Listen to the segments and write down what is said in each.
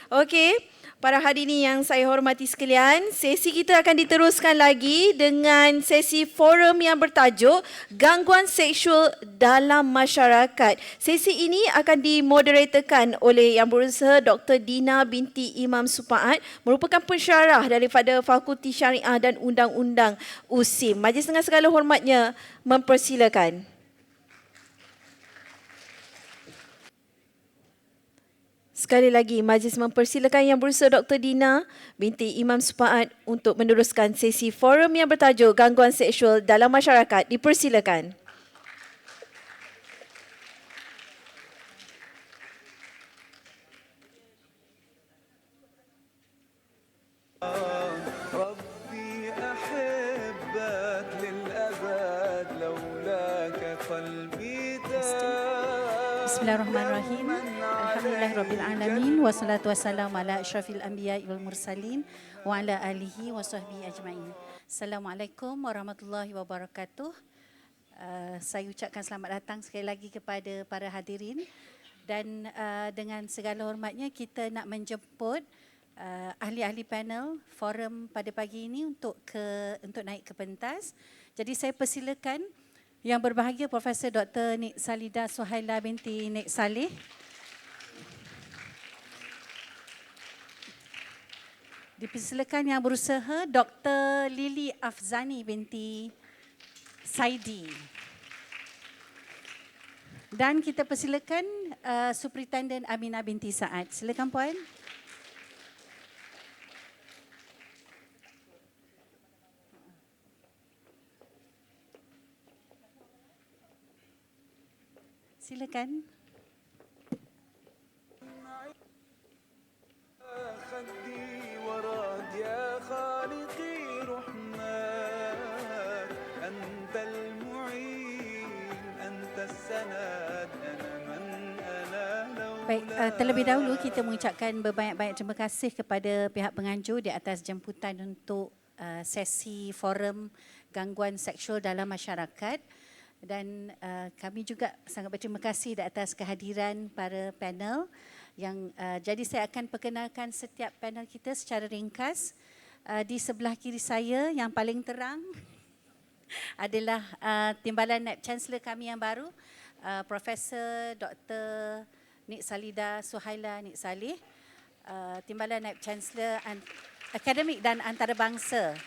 Okey, para hadirin yang saya hormati sekalian, sesi kita akan diteruskan lagi dengan sesi forum yang bertajuk Gangguan Seksual dalam Masyarakat. Sesi ini akan dimoderatorkan oleh Yang Berusaha Dr. Dina binti Imam Supaat, merupakan pensyarah daripada Fakulti Syariah dan Undang-Undang USIM. Majlis dengan segala hormatnya mempersilakan. Sekali lagi, majlis mempersilakan Yang Berusaha Dr. Dina binti Imam Supaat untuk meneruskan sesi forum yang bertajuk Gangguan Seksual dalam Masyarakat. Dipersilakan. Bismillahirrahmanirrahim. Alhamdulillahirrabbilalamin. Wassalatu wassalamu ala asyrafil anbiya wal mursalin wa ala alihi wa sahbihi ajma'in. Assalamualaikum warahmatullahi wabarakatuh. Saya ucapkan selamat datang sekali lagi kepada para hadirin dan dengan segala hormatnya kita nak menjemput ahli-ahli panel forum pada pagi ini untuk naik ke pentas. Jadi saya persilakan yang berbahagia Profesor Dr. Nik Salida Suhaila binti Nik Saleh. Dipersilakan Yang Berusaha Dr. Lily Afzani binti Saidi. Dan kita persilakan Superintendent Aminah binti Saad. Silakan Puan. Silakan. Baik, terlebih dahulu kita mengucapkan berbanyak-banyak terima kasih kepada pihak penganjur di atas jemputan untuk sesi forum gangguan seksual dalam masyarakat. Dan kami juga sangat berterima kasih di atas kehadiran para panel yang jadi saya akan perkenalkan setiap panel kita secara ringkas. Di sebelah kiri saya yang paling terang adalah Timbalan Naib Chancellor kami yang baru, Profesor Dr. Nik Salida Suhaila Nik Saleh, Timbalan Naib Chancellor Akademik dan Antarabangsa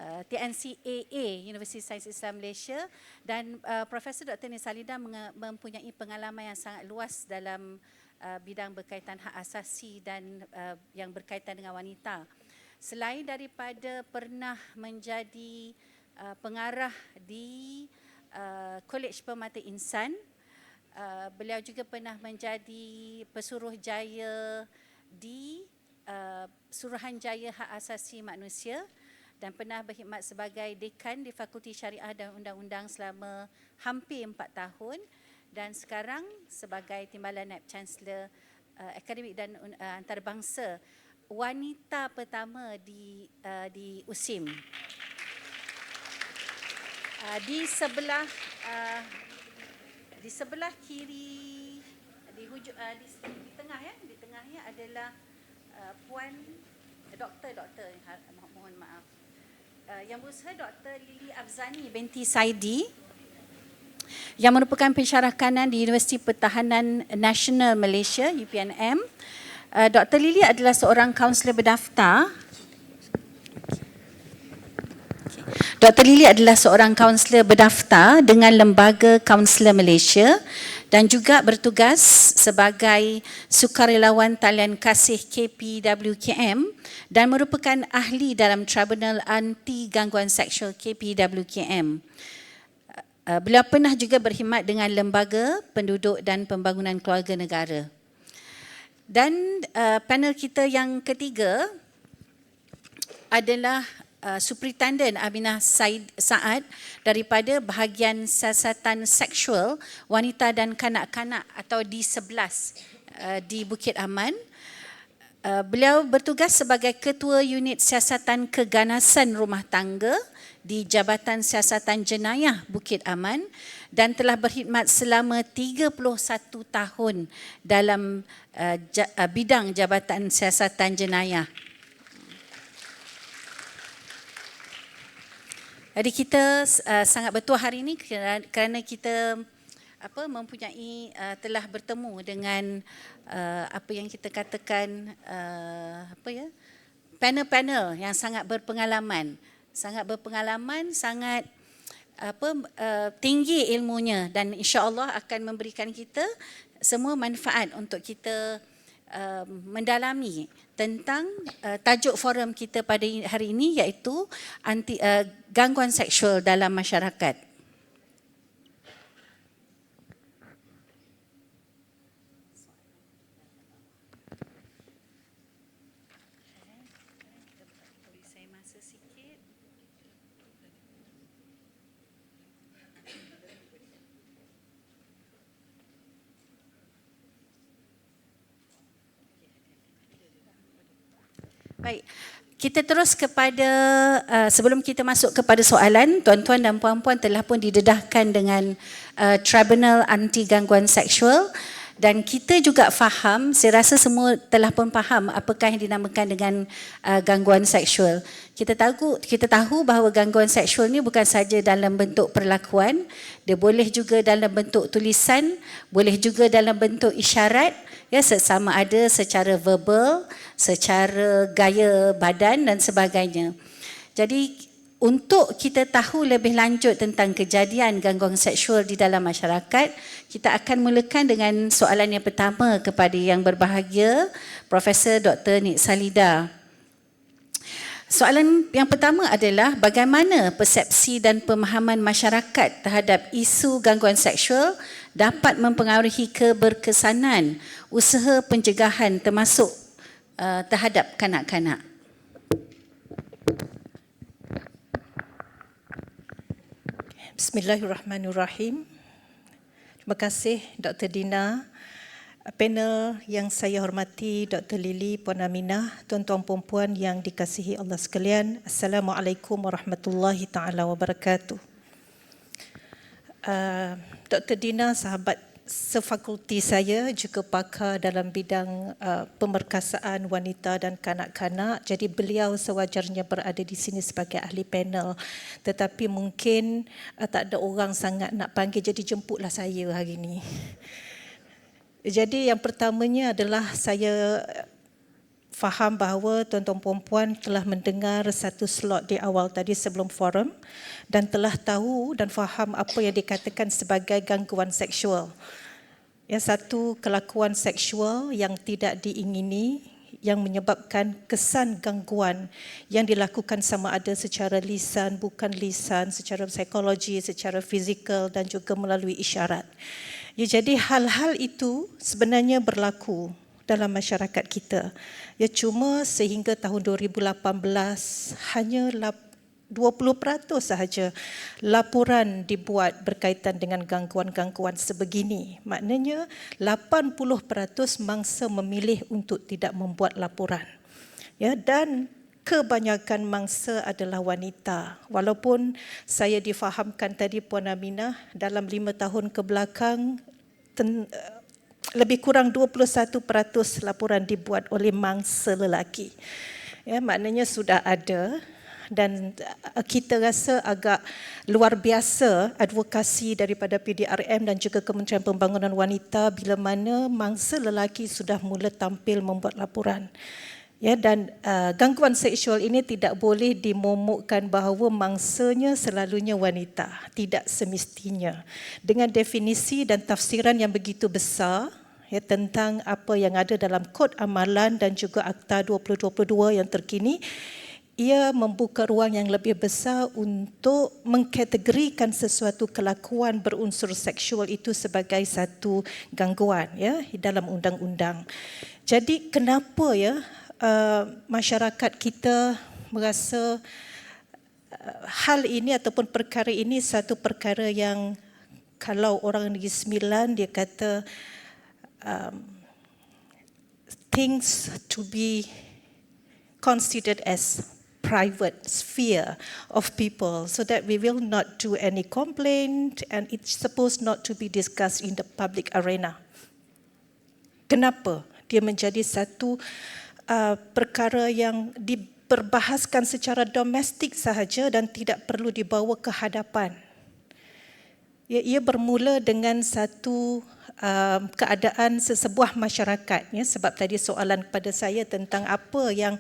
TNCAA Universiti Sains Islam Malaysia, dan Profesor Dr. Nik Salida mempunyai pengalaman yang sangat luas dalam bidang berkaitan hak asasi dan yang berkaitan dengan wanita. Selain daripada pernah menjadi pengarah di Kolej Permata Insan, beliau juga pernah menjadi pesuruhjaya di Suruhanjaya Hak Asasi Manusia dan pernah berkhidmat sebagai dekan di Fakulti Syariah dan Undang-Undang selama hampir 4 tahun dan sekarang sebagai Timbalan Naib Chancellor Akademik dan Antarabangsa, wanita pertama di USIM. Di sebelah kiri di tengahnya adalah Puan Doktor mohon maaf, Yang Berusaha Dr. Lily Afzani binti Saidi yang merupakan pensyarah kanan di Universiti Pertahanan Nasional Malaysia UPNM. Dr. Lily adalah seorang kaunselor berdaftar. Dr. Lily adalah seorang kaunselor berdaftar dengan Lembaga Kaunselor Malaysia dan juga bertugas sebagai sukarelawan talian kasih KPWKM dan merupakan ahli dalam Tribunal Anti Gangguan Seksual KPWKM. Beliau pernah juga berkhidmat dengan Lembaga Penduduk dan Pembangunan Keluarga Negara. Dan panel kita yang ketiga adalah Superintendent Aminah Saad daripada bahagian siasatan seksual wanita dan kanak-kanak atau D11 di Bukit Aman. Beliau bertugas sebagai Ketua Unit Siasatan Keganasan Rumah Tangga di Jabatan Siasatan Jenayah Bukit Aman dan telah berkhidmat selama 31 tahun dalam bidang Jabatan Siasatan Jenayah. Jadi kita sangat bertuah hari ini kerana kita mempunyai telah bertemu dengan apa yang kita katakan panel-panel yang sangat berpengalaman, sangat tinggi ilmunya dan insya-Allah akan memberikan kita semua manfaat untuk kita mendalami tentang tajuk forum kita pada hari ini, iaitu gangguan seksual dalam masyarakat. Baik, kita terus kepada, sebelum kita masuk kepada soalan, tuan-tuan dan puan-puan telah pun didedahkan dengan Tribunal Anti Gangguan Seksual dan kita juga faham, saya rasa semua telah pun faham apakah yang dinamakan dengan gangguan seksual. Kita tahu bahawa gangguan seksual ni bukan saja dalam bentuk perlakuan, dia boleh juga dalam bentuk tulisan, boleh juga dalam bentuk isyarat, ya, sama ada secara verbal, secara gaya badan dan sebagainya. Jadi untuk kita tahu lebih lanjut tentang kejadian gangguan seksual di dalam masyarakat, kita akan mulakan dengan soalan yang pertama kepada yang berbahagia, Profesor Dr. Nik Salida. Soalan yang pertama adalah bagaimana persepsi dan pemahaman masyarakat terhadap isu gangguan seksual dapat mempengaruhi keberkesanan usaha pencegahan termasuk terhadap kanak-kanak. Bismillahirrahmanirrahim. Terima kasih Dr. Dina, panel yang saya hormati, Dr. Lily, Puan Aminah, tuan-tuan puan-puan yang dikasihi Allah sekalian. Assalamualaikum warahmatullahi taala wabarakatuh. Dr. Dina, sahabat sefakulti saya, juga pakar dalam bidang pemerkasaan wanita dan kanak-kanak. Jadi beliau sewajarnya berada di sini sebagai ahli panel. Tetapi mungkin tak ada orang sangat nak panggil, jadi jemputlah saya hari ini. Jadi yang pertamanya adalah saya faham bahawa tuan-tuan puan-puan telah mendengar satu slot di awal tadi sebelum forum dan telah tahu dan faham apa yang dikatakan sebagai gangguan seksual. Ya, satu kelakuan seksual yang tidak diingini yang menyebabkan kesan gangguan yang dilakukan sama ada secara lisan, bukan lisan, secara psikologi, secara fizikal dan juga melalui isyarat. Ya, jadi hal-hal itu sebenarnya berlaku dalam masyarakat kita. Ya, cuma sehingga tahun 2018 hanya 20% sahaja laporan dibuat berkaitan dengan gangguan-gangguan sebegini. Maknanya 80% mangsa memilih untuk tidak membuat laporan. Ya, dan kebanyakan mangsa adalah wanita. Walaupun saya difahamkan tadi Puan Aminah, dalam 5 tahun kebelakang lebih kurang 21% laporan dibuat oleh mangsa lelaki. Ya, maknanya sudah ada. Dan kita rasa agak luar biasa advokasi daripada PDRM dan juga Kementerian Pembangunan Wanita bila mana mangsa lelaki sudah mula tampil membuat laporan. Ya, dan gangguan seksual ini tidak boleh dimomokkan bahawa mangsanya selalunya wanita. Tidak semestinya. Dengan definisi dan tafsiran yang begitu besar, ya, tentang apa yang ada dalam Kod Amalan dan juga Akta 2022 yang terkini, ia membuka ruang yang lebih besar untuk mengkategorikan sesuatu kelakuan berunsur seksual itu sebagai satu gangguan, ya, dalam undang-undang. Jadi kenapa, ya, masyarakat kita merasa hal ini ataupun perkara ini satu perkara yang kalau orang Negeri Sembilan dia kata things to be considered as private sphere of people so that we will not do any complaint and it's supposed not to be discussed in the public arena. Kenapa dia menjadi satu perkara yang diperbahaskan secara domestik sahaja dan tidak perlu dibawa ke hadapan? Ia bermula dengan satu keadaan sesebuah masyarakat, ya, sebab tadi soalan kepada saya tentang apa yang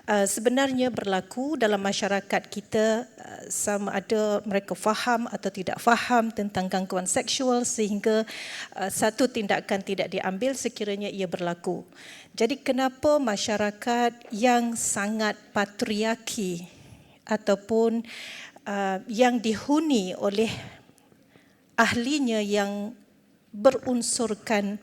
sebenarnya berlaku dalam masyarakat kita, sama ada mereka faham atau tidak faham tentang gangguan seksual sehingga satu tindakan tidak diambil sekiranya ia berlaku. Jadi kenapa masyarakat yang sangat patriarki ataupun yang dihuni oleh ahlinya yang berunsurkan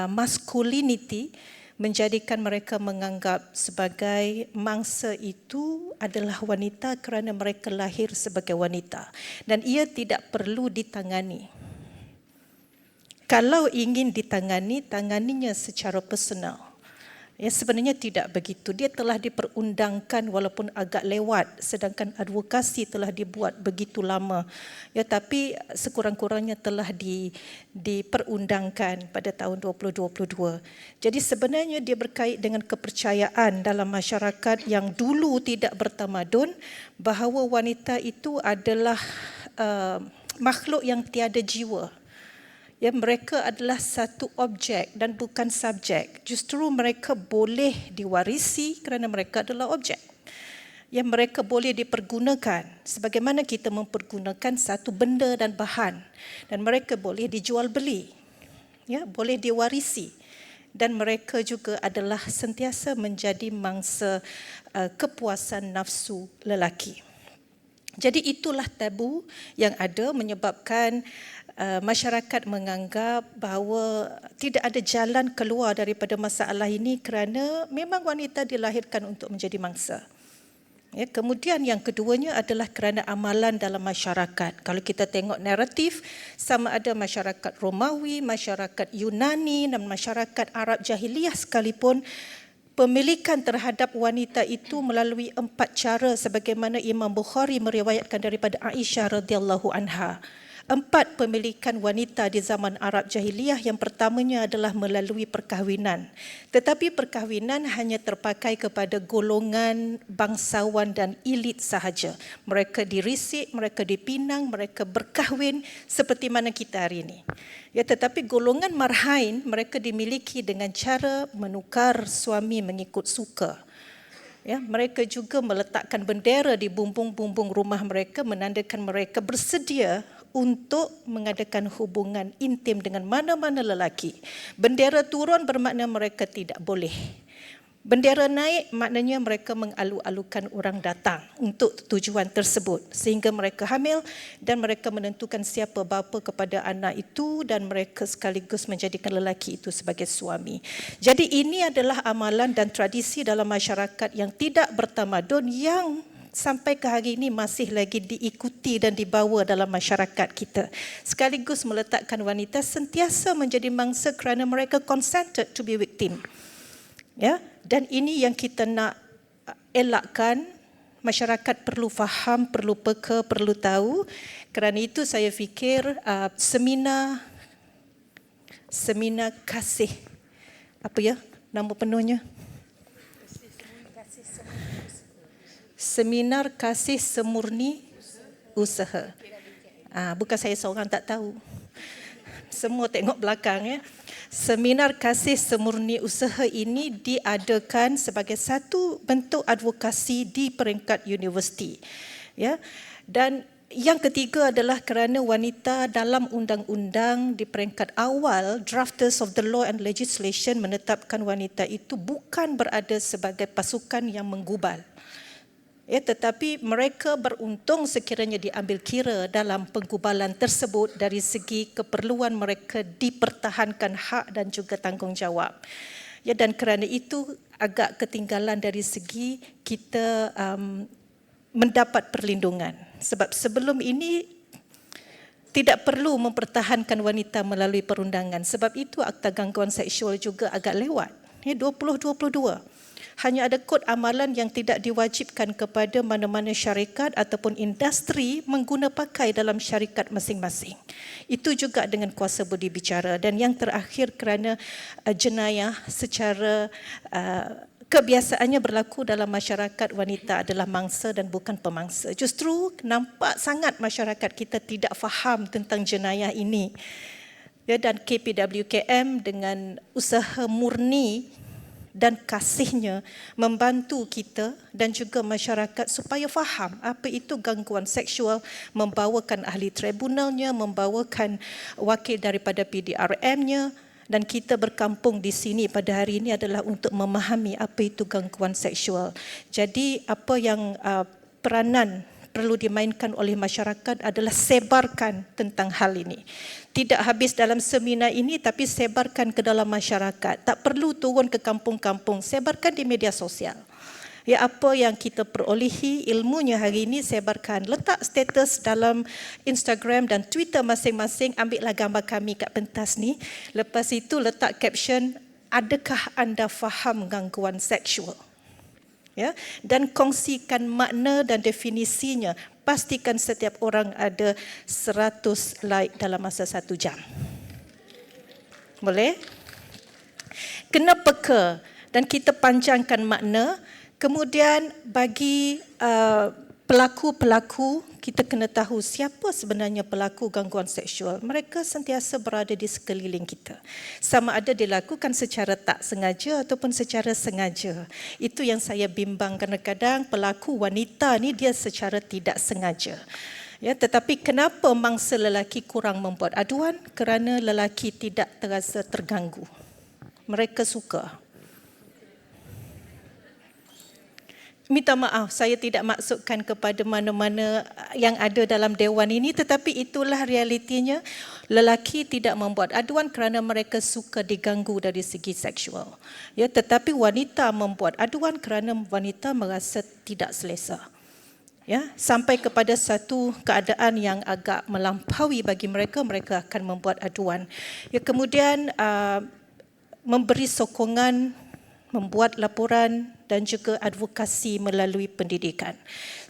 masculinity menjadikan mereka menganggap sebagai mangsa itu adalah wanita kerana mereka lahir sebagai wanita dan ia tidak perlu ditangani. Kalau ingin ditangani, tanganinya secara personal. Ya, sebenarnya tidak begitu. Dia telah diperundangkan walaupun agak lewat, sedangkan advokasi telah dibuat begitu lama. Ya, tapi sekurang-kurangnya telah diperundangkan pada tahun 2022. Jadi sebenarnya dia berkait dengan kepercayaan dalam masyarakat yang dulu tidak bertamadun bahawa wanita itu adalah makhluk yang tiada jiwa. Ya, mereka adalah satu objek dan bukan subjek. Justru mereka boleh diwarisi kerana mereka adalah objek. Ya, mereka boleh dipergunakan sebagaimana kita mempergunakan satu benda dan bahan. Dan mereka boleh dijual beli. Ya, boleh diwarisi. Dan mereka juga adalah sentiasa menjadi mangsa kepuasan nafsu lelaki. Jadi itulah tabu yang ada menyebabkan masyarakat menganggap bahawa tidak ada jalan keluar daripada masalah ini kerana memang wanita dilahirkan untuk menjadi mangsa. Ya, kemudian yang keduanya adalah kerana amalan dalam masyarakat. Kalau kita tengok naratif, sama ada masyarakat Romawi, masyarakat Yunani dan masyarakat Arab Jahiliyah sekalipun, pemilikan terhadap wanita itu melalui 4 cara sebagaimana Imam Bukhari meriwayatkan daripada Aisyah radhiyallahu anha. 4 pemilikan wanita di zaman Arab Jahiliyah. Yang pertamanya adalah melalui perkahwinan. Tetapi perkahwinan hanya terpakai kepada golongan bangsawan dan elit sahaja. Mereka dirisik, mereka dipinang, mereka berkahwin seperti mana kita hari ini. Ya, tetapi golongan marhain mereka dimiliki dengan cara menukar suami mengikut suka. Ya, mereka juga meletakkan bendera di bumbung-bumbung rumah mereka menandakan mereka bersedia untuk mengadakan hubungan intim dengan mana-mana lelaki. Bendera turun bermakna mereka tidak boleh. Bendera naik maknanya mereka mengalu-alukan orang datang untuk tujuan tersebut sehingga mereka hamil dan mereka menentukan siapa bapa kepada anak itu dan mereka sekaligus menjadikan lelaki itu sebagai suami. Jadi ini adalah amalan dan tradisi dalam masyarakat yang tidak bertamadun yang sampai ke hari ini masih lagi diikuti dan dibawa dalam masyarakat kita. Sekaligus meletakkan wanita sentiasa menjadi mangsa kerana mereka consented to be victim. Ya, dan ini yang kita nak elakkan. Masyarakat perlu faham, perlu peka, perlu tahu. Kerana itu saya fikir seminar kasih, apa ya nama penuhnya? Seminar Kasih Semurni Usaha. Bukan saya seorang tak tahu. Semua tengok belakang, ya. Seminar Kasih Semurni Usaha ini diadakan sebagai satu bentuk advokasi di peringkat universiti. Ya. Dan yang ketiga adalah kerana wanita dalam undang-undang di peringkat awal, drafters of the law and legislation menetapkan wanita itu bukan berada sebagai pasukan yang menggubal. Ya, tetapi mereka beruntung sekiranya diambil kira dalam penggubalan tersebut dari segi keperluan mereka dipertahankan hak dan juga tanggungjawab. Ya, dan kerana itu agak ketinggalan dari segi kita mendapat perlindungan. Sebab sebelum ini tidak perlu mempertahankan wanita melalui perundangan. Sebab itu akta gangguan seksual juga agak lewat. 2022. Hanya ada kod amalan yang tidak diwajibkan kepada mana-mana syarikat ataupun industri mengguna pakai dalam syarikat masing-masing. Itu juga dengan kuasa budi bicara. Dan yang terakhir kerana jenayah secara kebiasaannya berlaku dalam masyarakat wanita adalah mangsa dan bukan pemangsa. Justru nampak sangat masyarakat kita tidak faham tentang jenayah ini. Ya, dan KPWKM dengan usaha murni dan kasihnya membantu kita dan juga masyarakat supaya faham apa itu gangguan seksual, membawakan ahli tribunalnya, membawakan wakil daripada PDRM-nya, dan kita berkampung di sini pada hari ini adalah untuk memahami apa itu gangguan seksual. Jadi apa yang peranan perlu dimainkan oleh masyarakat adalah sebarkan tentang hal ini. Tidak habis dalam seminar ini, tapi sebarkan ke dalam masyarakat. Tak perlu turun ke kampung-kampung, sebarkan di media sosial. Ya, apa yang kita perolehi ilmunya hari ini sebarkan. Letak status dalam Instagram dan Twitter masing-masing, ambillah gambar kami kat pentas ni. Lepas itu letak caption, adakah anda faham gangguan seksual? Ya, dan kongsikan makna dan definisinya. Pastikan setiap orang ada 100 like dalam masa 1 jam. Boleh? Kena peka dan kita panjangkan makna. Kemudian bagi pelaku-pelaku, kita kena tahu siapa sebenarnya pelaku gangguan seksual. Mereka sentiasa berada di sekeliling kita. Sama ada dilakukan secara tak sengaja ataupun secara sengaja. Itu yang saya bimbang, kadang-kadang pelaku wanita ni dia secara tidak sengaja. Ya, tetapi kenapa mangsa lelaki kurang membuat aduan? Kerana lelaki tidak terasa terganggu. Mereka suka. Minta maaf, saya tidak maksudkan kepada mana-mana yang ada dalam dewan ini, tetapi itulah realitinya. Lelaki tidak membuat aduan kerana mereka suka diganggu dari segi seksual. Ya, tetapi wanita membuat aduan kerana wanita merasa tidak selesa. Ya, sampai kepada satu keadaan yang agak melampaui bagi mereka, mereka akan membuat aduan. Ya, kemudian memberi sokongan, membuat laporan dan juga advokasi melalui pendidikan.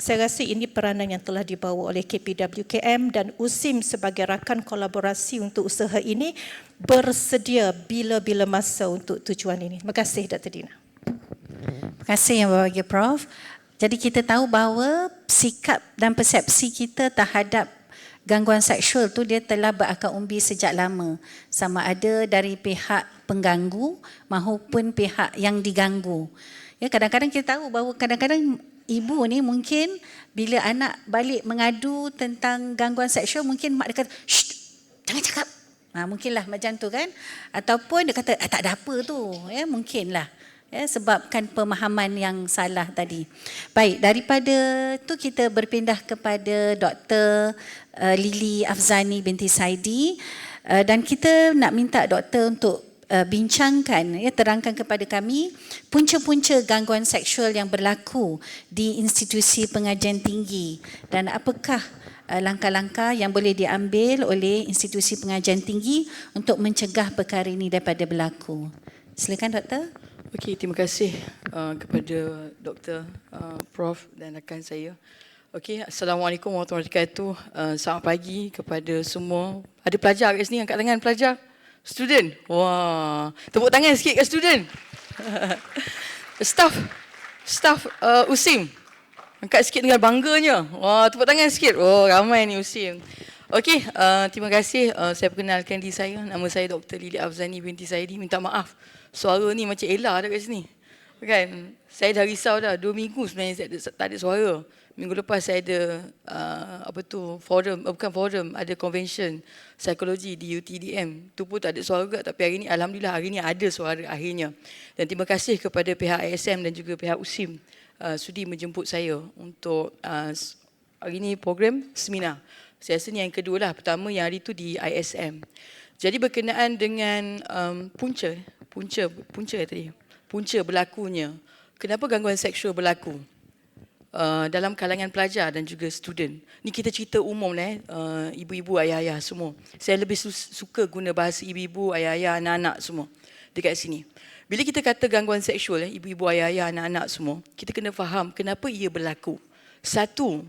Saya rasa ini peranan yang telah dibawa oleh KPWKM dan USIM sebagai rakan kolaborasi untuk usaha ini bersedia bila-bila masa untuk tujuan ini. Terima kasih Dr. Dina. Terima kasih yang berbagi Prof. Jadi kita tahu bahawa sikap dan persepsi kita terhadap gangguan seksual tu dia telah berakar umbi sejak lama. Sama ada dari pihak pengganggu maupun pihak yang diganggu. Ya, kadang-kadang kita tahu bahawa kadang-kadang ibu ni mungkin bila anak balik mengadu tentang gangguan seksual, mungkin mak dia kata, "Shh, jangan cakap." Mungkinlah macam tu kan. Ataupun dia kata, "Tak ada apa tu." Ya, mungkinlah. Ya, sebabkan pemahaman yang salah tadi. Baik, daripada tu kita berpindah kepada Dr. Lily Afzani binti Saidi, dan kita nak minta doktor untuk bincangkan, ya, terangkan kepada kami punca-punca gangguan seksual yang berlaku di institusi pengajian tinggi dan apakah langkah-langkah yang boleh diambil oleh institusi pengajian tinggi untuk mencegah perkara ini daripada berlaku. Silakan doktor. Okey, terima kasih kepada Dr. Prof dan rakan saya. Okey, Assalamualaikum warahmatullahi wabarakatuh. Selamat pagi kepada semua. Ada pelajar kat sini, angkat tangan pelajar. Student. Wah, tepuk tangan sikit kat student. Staff USIM. Angkat sikit dengan bangganya. Wah, tepuk tangan sikit. Oh, ramai ni USIM. Okey, terima kasih. Saya perkenalkan diri saya. Nama saya Dr. Lily Afzani binti Saidi. Minta maaf. Suara ni macam Ella dah kat sini. Kan? Saya dah risau dah. 2 minggu sebenarnya saya tak ada suara. Minggu lepas saya ada forum, ada convention psikologi di UTDM. Tu pun tak ada suara juga, tapi hari ni alhamdulillah hari ni ada suara akhirnya. Dan terima kasih kepada pihak ISM dan juga pihak USIM sudi menjemput saya untuk hari ni program seminar. Saya rasa ni yang kedua lah. Pertama yang hari tu di ISM. Jadi berkenaan dengan punca berlakunya. Kenapa gangguan seksual berlaku dalam kalangan pelajar dan juga student. Ni kita cerita umum lah, ibu-ibu, ayah-ayah semua. Saya lebih suka guna bahasa ibu-ibu, ayah-ayah, anak-anak semua dekat sini. Bila kita kata gangguan seksual, ibu-ibu, ayah-ayah, anak-anak semua, kita kena faham kenapa ia berlaku. Satu,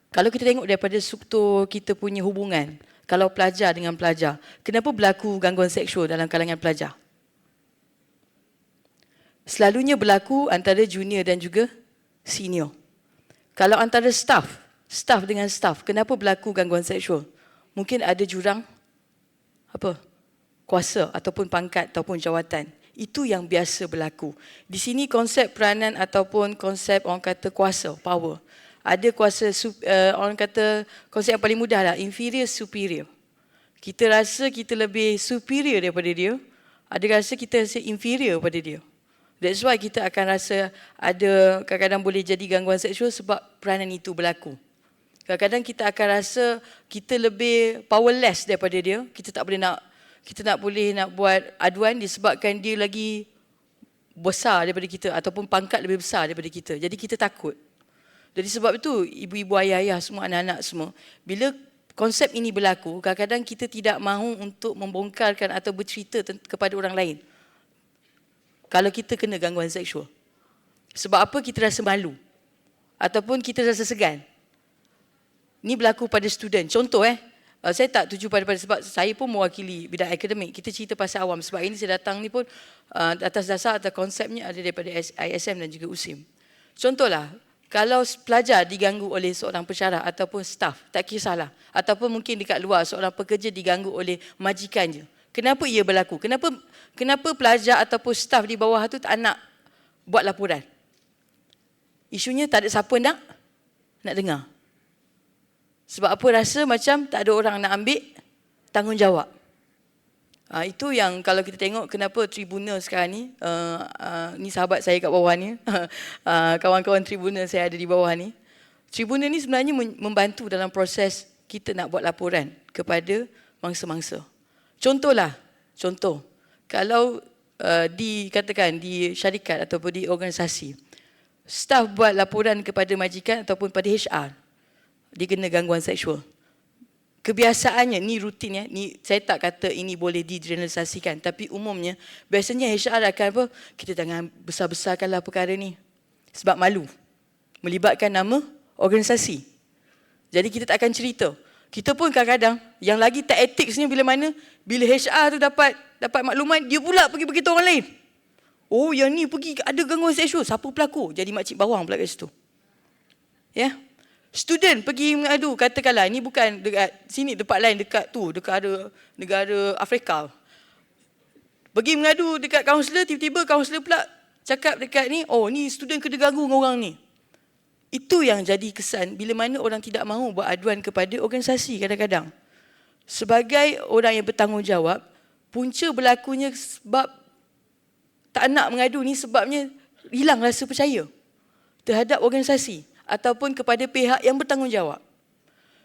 kalau kita tengok daripada struktur kita punya hubungan, kalau pelajar dengan pelajar, kenapa berlaku gangguan seksual dalam kalangan pelajar? Selalunya berlaku antara junior dan juga senior. Kalau antara staff dengan staff, kenapa berlaku gangguan seksual? Mungkin ada jurang kuasa ataupun pangkat ataupun jawatan. Itu yang biasa berlaku. Di sini konsep peranan ataupun konsep orang kata kuasa, power. Ada kuasa, orang kata konsep yang paling mudah lah, inferior, superior. Kita rasa kita lebih superior daripada dia, ada rasa kita rasa inferior pada dia. That's why kita akan rasa ada kadang-kadang boleh jadi gangguan seksual sebab peranan itu berlaku. Kadang-kadang kita akan rasa kita lebih powerless daripada dia, kita tak boleh nak buat aduan disebabkan dia lagi besar daripada kita ataupun pangkat lebih besar daripada kita. Jadi kita takut. Jadi sebab itu ibu-ibu, ayah-ayah semua, anak-anak semua, bila konsep ini berlaku, kadang-kadang kita tidak mahu untuk membongkarkan atau bercerita kepada orang lain. Kalau kita kena gangguan seksual. Sebab apa? Kita rasa malu. Ataupun kita rasa segan. Ini berlaku pada student. Contoh saya tak tuju pada sebab saya pun mewakili bidang akademik. Kita cerita pasal awam. Sebab ini saya datang ni pun atas dasar atau konsepnya ada daripada ISM dan juga USIM. Contohlah, kalau pelajar diganggu oleh seorang pensyarah ataupun staf, tak kisahlah. Ataupun mungkin dekat luar seorang pekerja diganggu oleh majikannya. Kenapa ia berlaku? Kenapa pelajar ataupun staf di bawah tu tak nak buat laporan? Isunya tak ada siapa nak dengar. Sebab apa? Rasa macam tak ada orang nak ambil tanggungjawab. Itu yang kalau kita tengok kenapa tribunal sekarang ni, ni sahabat saya kat bawah ni, kawan-kawan tribunal saya ada di bawah ni. Tribunal ni sebenarnya membantu dalam proses kita nak buat laporan kepada mangsa-mangsa. Contoh, kalau dikatakan di syarikat ataupun di organisasi, staf buat laporan kepada majikan ataupun pada HR, dia kena gangguan seksual. Kebiasaannya, ni rutin ni saya tak kata ini boleh digeneralisasikan, tapi umumnya biasanya HR akan kita jangan besar-besarkanlah perkara ni sebab malu melibatkan nama organisasi. Jadi kita tak akan cerita. Kita pun kadang-kadang yang lagi tak etiknya bila HR tu dapat maklumat, dia pula pergi beritahu orang lain. Oh, yang ni pergi ada gangguan seksual, siapa pelaku? Jadi makcik bawang pula kat situ. Ya. Student pergi mengadu, katakanlah ni bukan dekat sini, tempat lain dekat negara Afrika. Pergi mengadu dekat kaunselor, tiba-tiba kaunselor pula cakap dekat ni, oh ni student kena ganggu dengan orang ni. Itu yang jadi kesan bila mana orang tidak mahu buat aduan kepada organisasi kadang-kadang. Sebagai orang yang bertanggungjawab, punca berlakunya sebab tak nak mengadu ni sebabnya hilang rasa percaya terhadap organisasi ataupun kepada pihak yang bertanggungjawab.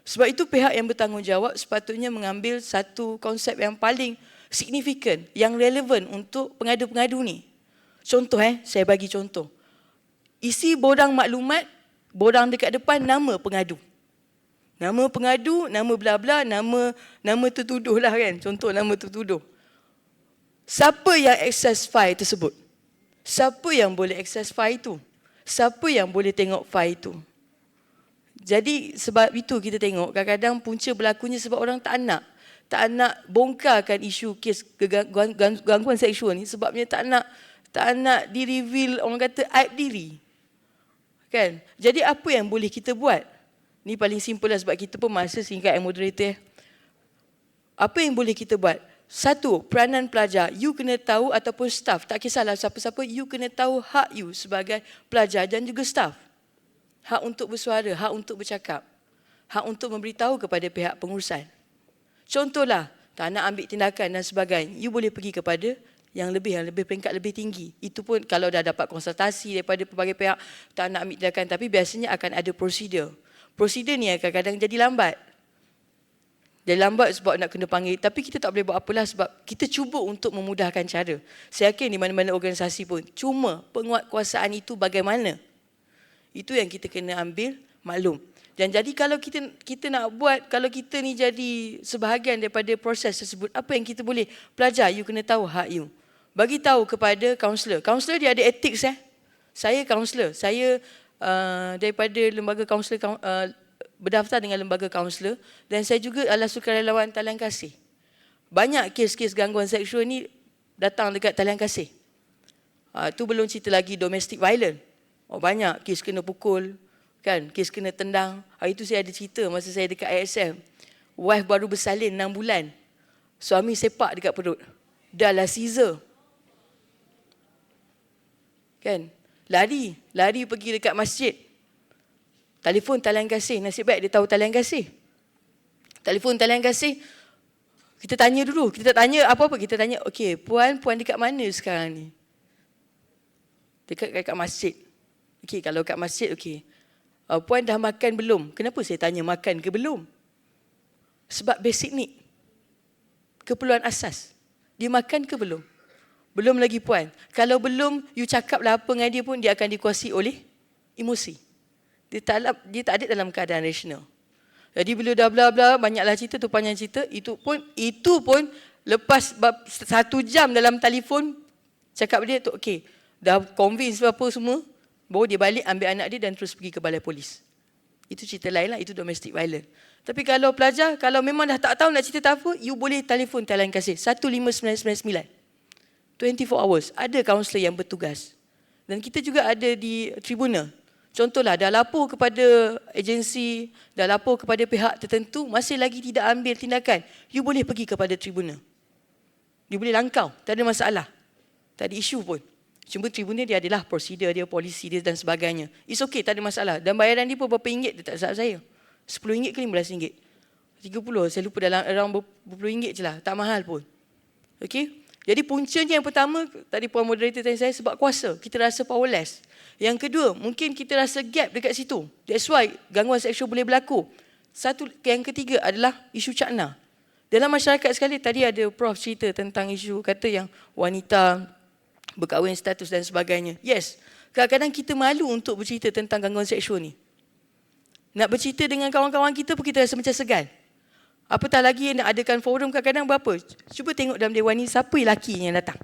Sebab itu pihak yang bertanggungjawab sepatutnya mengambil satu konsep yang paling signifikan, yang relevan untuk pengadu-pengadu ni. Contoh saya bagi contoh. Isi borang maklumat, borang dekat depan nama pengadu. Nama pengadu, nama bla-bla, nama tertuduh lah kan. Contoh nama tertuduh. Siapa yang akses file tersebut? Siapa yang boleh akses file itu? Siapa yang boleh tengok file itu? Jadi sebab itu kita tengok kadang-kadang punca berlakunya sebab orang tak nak bongkarkan isu kes gangguan seksual ni sebabnya tak nak di-reveal orang kata aib diri. Kan? Jadi apa yang boleh kita buat? Ni paling simple lah sebab kita pun masa singkat moderator. Apa yang boleh kita buat? Satu, peranan pelajar. You kena tahu ataupun staff, tak kisahlah siapa-siapa, you kena tahu hak you sebagai pelajar dan juga staff. Hak untuk bersuara, hak untuk bercakap. Hak untuk memberitahu kepada pihak pengurusan. Contohlah, tak nak ambil tindakan dan sebagainya, you boleh pergi kepada yang lebih peringkat lebih tinggi. Itu pun kalau dah dapat konsultasi daripada pelbagai pihak, tak nak ambil tindakan, tapi biasanya akan ada prosedur. Prosedur ni kadang-kadang jadi lambat. Dia lambat sebab nak kena panggil. Tapi kita tak boleh buat apalah sebab kita cuba untuk memudahkan cara. Saya yakin di mana-mana organisasi pun. Cuma penguatkuasaan itu bagaimana? Itu yang kita kena ambil maklum. Dan jadi kalau kita nak buat, kalau kita ni jadi sebahagian daripada proses tersebut, apa yang kita boleh? Pelajar, you kena tahu hak you. bagi tahu kepada kaunselor. Kaunselor dia ada ethics Saya kaunselor. Saya daripada lembaga kaunselor berdaftar dengan lembaga kaunselor dan saya juga adalah sukarelawan talian kasih. Banyak kes-kes gangguan seksual ni datang dekat talian kasih. Tu belum cerita lagi domestic violence. Banyak kes kena pukul, kan, kes kena tendang. Hari tu saya ada cerita masa saya dekat ISM. Wife baru bersalin 6 bulan. Suami sepak dekat perut. Dah lah Caesar. Kan? Lari pergi dekat masjid. Telefon talian kasih, nasib baik dia tahu talian kasih. Telefon talian kasih, kita tanya dulu, kita tak tanya apa-apa, kita tanya, okey, puan dekat mana sekarang ni? Dekat masjid. Okey, kalau kat masjid, okey. Puan dah makan belum? Kenapa saya tanya makan ke belum? Sebab basic need. Keperluan asas. Dia makan ke belum? Belum lagi puan. Kalau belum, you cakaplah apa dengan dia pun, dia akan dikuasai oleh emosi. Dia tak ada dalam keadaan rasional. Jadi bila dah bla-bla, banyaklah cerita tu, panjang cerita, itu pun lepas 1 jam dalam telefon, cakap dia tu, okey, dah convince apa semua, baru dia balik ambil anak dia dan terus pergi ke balai polis. Itu cerita lain lah, itu domestic violence. Tapi kalau pelajar, kalau memang dah tak tahu nak cerita apa, you boleh telefon talian kasih 15999. 24 hours. Ada kaunselor yang bertugas. Dan kita juga ada di tribunal. Contohlah, dah lapor kepada agensi, dah lapor kepada pihak tertentu, masih lagi tidak ambil tindakan, you boleh pergi kepada tribunal. You boleh langkau, tak ada masalah. Tak ada isu pun. Cuma tribunal dia adalah prosedur dia, polisi dia dan sebagainya. It's okay, tak ada masalah. Dan bayaran dia pun berapa ringgit, dia tak sahabat saya. RM10 ke RM15? 30, saya lupa, dalam around berpuluh ringgit je lah. Tak mahal pun. Okay? Jadi puncanya yang pertama, tadi Puan Moderator tanya saya, sebab kuasa. Kita rasa powerless. Yang kedua, mungkin kita rasa gap dekat situ. That's why gangguan seksual boleh berlaku. Yang ketiga adalah isu cakna. Dalam masyarakat sekali, tadi ada Prof cerita tentang isu, kata yang wanita berkahwin status dan sebagainya. Yes, kadang-kadang kita malu untuk bercerita tentang gangguan seksual ni. Nak bercerita dengan kawan-kawan kita pun kita rasa macam segan. Apatah lagi nak adakan forum kadang-kadang berapa? Cuba tengok dalam Dewan ni siapa lelaki yang datang.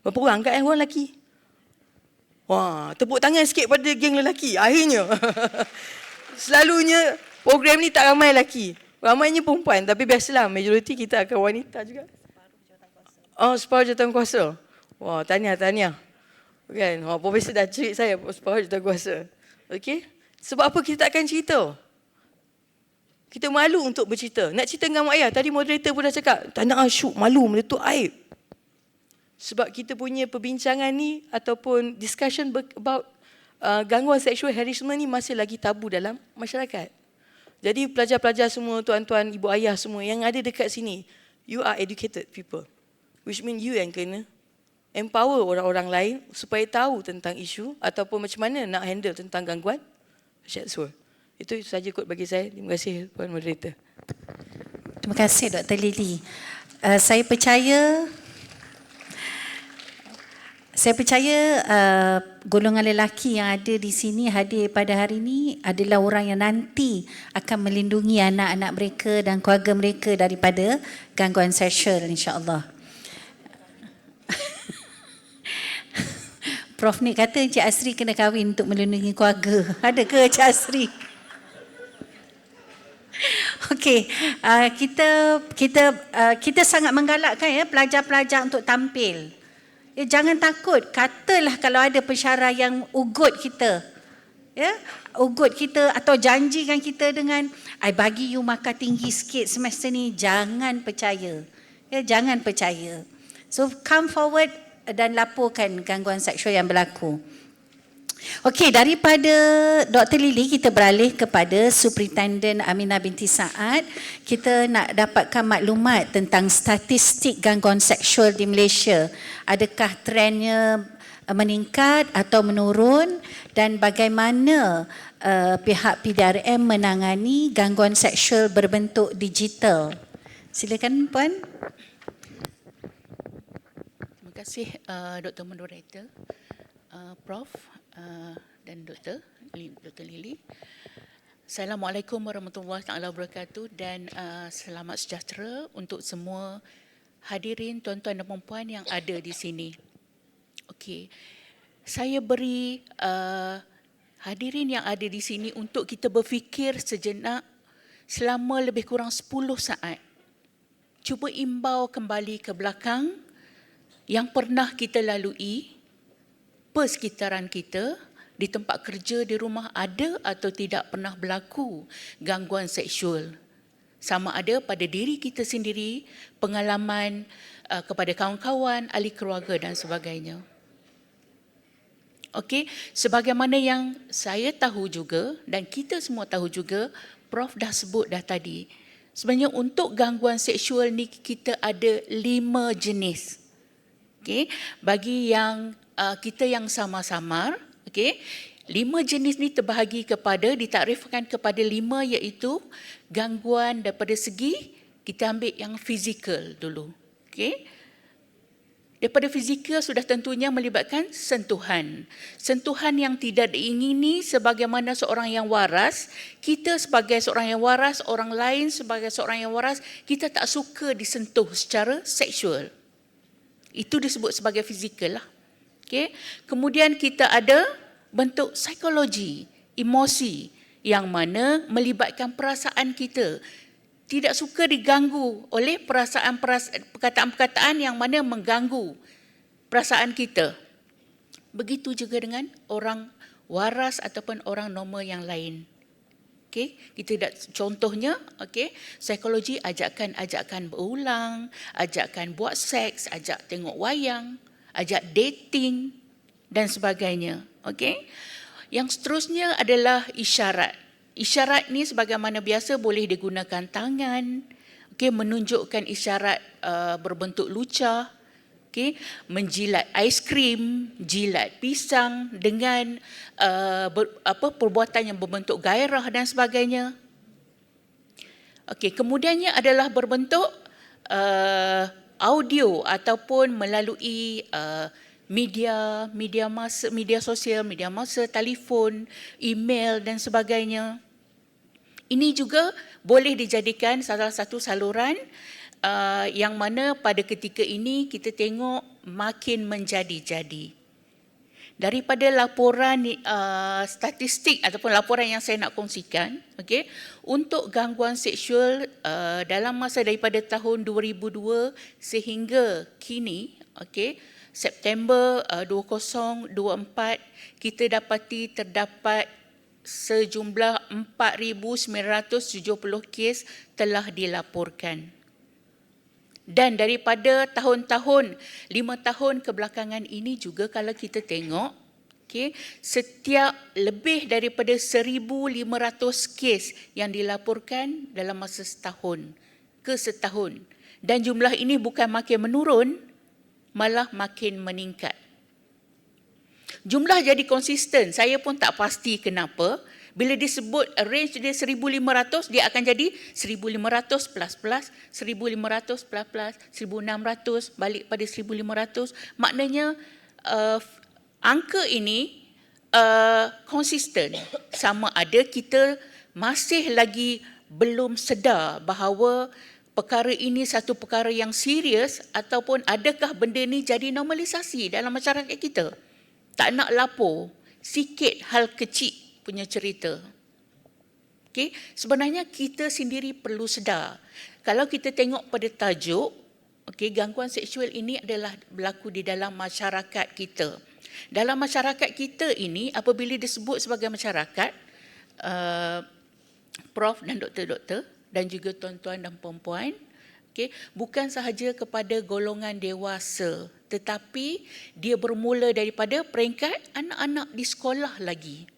Berapa orang kat orang lelaki? Wah, tepuk tangan sikit pada geng lelaki. Akhirnya. Selalunya program ni tak ramai lelaki. Ramainya perempuan. Tapi biasalah majoriti kita akan wanita juga. Separuh jawatankuasa. Wah, tahniah. Kan? Profesor dah cerit saya separuh jawatankuasa. Okey? Sebab apa kita takkan cerita? Kita malu untuk bercerita. Nak cerita dengan mak ayah. Tadi moderator pun dah cakap, tak nak syuk, malu, meletup aib. Sebab kita punya perbincangan ni ataupun discussion about gangguan sexual harassment ni masih lagi tabu dalam masyarakat. Jadi pelajar-pelajar semua, tuan-tuan, ibu ayah semua yang ada dekat sini, you are educated people. Which mean you yang kena empower orang-orang lain supaya tahu tentang isu ataupun macam mana nak handle tentang gangguan seksual. Itu saja kot bagi saya. Terima kasih Puan Moderator. Terima kasih Dr. Lily. Saya percaya golongan lelaki yang ada di sini hadir pada hari ini adalah orang yang nanti akan melindungi anak-anak mereka dan keluarga mereka daripada gangguan seksual, insya-Allah. Prof Nik kata Encik Asri kena kahwin untuk melindungi keluarga. Ada ke Encik Asri? Okey, kita sangat menggalakkan ya pelajar-pelajar untuk tampil. Jangan takut. Katalah kalau ada pensyarah yang ugut kita. Ya, ugut kita atau janjikan kita dengan I bagi you markah tinggi sikit semester ni, jangan percaya. Ya, jangan percaya. So come forward dan laporkan gangguan seksual yang berlaku. Okey, daripada Dr. Lily kita beralih kepada Superintendent Aminah binti Saad. Kita nak dapatkan maklumat tentang statistik gangguan seksual di Malaysia. Adakah trendnya meningkat atau menurun dan bagaimana pihak PDRM menangani gangguan seksual berbentuk digital. Silakan Puan. Terima kasih Dr. Moderator, Prof dan Dr. Lily. Assalamualaikum warahmatullahi wabarakatuh dan selamat sejahtera untuk semua hadirin tuan-tuan dan puan yang ada di sini. Okey. Saya beri hadirin yang ada di sini untuk kita berfikir sejenak selama lebih kurang 10 saat. Cuba imbau kembali ke belakang yang pernah kita lalui, persekitaran kita, di tempat kerja, di rumah ada atau tidak pernah berlaku gangguan seksual. Sama ada pada diri kita sendiri, pengalaman kepada kawan-kawan, ahli keluarga dan sebagainya. Okey, sebagaimana yang saya tahu juga dan kita semua tahu juga, Prof dah sebut dah tadi. Sebenarnya untuk gangguan seksual ni kita ada 5 jenis. Okey, bagi yang kita yang samar-samar, okey, 5 jenis ni terbahagi kepada, ditakrifkan kepada 5, iaitu gangguan daripada segi, kita ambil yang fizikal dulu. Okey. Daripada fizikal sudah tentunya melibatkan sentuhan. Sentuhan yang tidak diingini sebagaimana seorang yang waras, kita sebagai seorang yang waras, orang lain sebagai seorang yang waras, kita tak suka disentuh secara seksual. Itu disebut sebagai fizikal lah. Okay. Kemudian kita ada bentuk psikologi, emosi yang mana melibatkan perasaan kita. Tidak suka diganggu oleh perkataan-perkataan yang mana mengganggu perasaan kita. Begitu juga dengan orang waras ataupun orang normal yang lain. Okay, kita tidak, contohnya, okay, psikologi ajakan berulang, ajakan buat seks, ajak tengok wayang, ajak dating dan sebagainya. Okay. Yang seterusnya adalah isyarat. Isyarat ni sebagaimana biasa boleh digunakan tangan, okay, menunjukkan isyarat berbentuk lucah, okay, menjilat aiskrim, jilat pisang dengan perbuatan yang berbentuk gairah dan sebagainya. Okay, kemudiannya adalah berbentuk audio ataupun melalui media sosial, media massa, telefon, email dan sebagainya. Ini juga boleh dijadikan salah satu saluran yang mana pada ketika ini kita tengok makin menjadi-jadi. Daripada laporan statistik ataupun laporan yang saya nak kongsikan, okay, untuk gangguan seksual dalam masa daripada tahun 2002 sehingga kini, okay, September 2024, kita dapati terdapat sejumlah 4,970 kes telah dilaporkan. Dan daripada tahun-tahun, 5 tahun kebelakangan ini juga kalau kita tengok, okay, setiap lebih daripada 1,500 kes yang dilaporkan dalam masa setahun ke setahun. Dan jumlah ini bukan makin menurun, malah makin meningkat. Jumlah jadi konsisten, saya pun tak pasti kenapa. Bila disebut range dia 1,500, dia akan jadi 1,500 plus, 1,500 plus, 1,600, balik pada 1,500. Maknanya angka ini konsisten. Sama ada kita masih lagi belum sedar bahawa perkara ini satu perkara yang serius ataupun adakah benda ni jadi normalisasi dalam masyarakat kita. Tak nak lapor, sikit hal kecil punya cerita. Okay? Sebenarnya kita sendiri perlu sedar. Kalau kita tengok pada tajuk, okay, gangguan seksual ini adalah berlaku di dalam masyarakat kita. Dalam masyarakat kita ini, apabila disebut sebagai masyarakat, Prof dan doktor-doktor, dan juga tuan-tuan dan puan-puan, okay, bukan sahaja kepada golongan dewasa, tetapi dia bermula daripada peringkat anak-anak di sekolah lagi.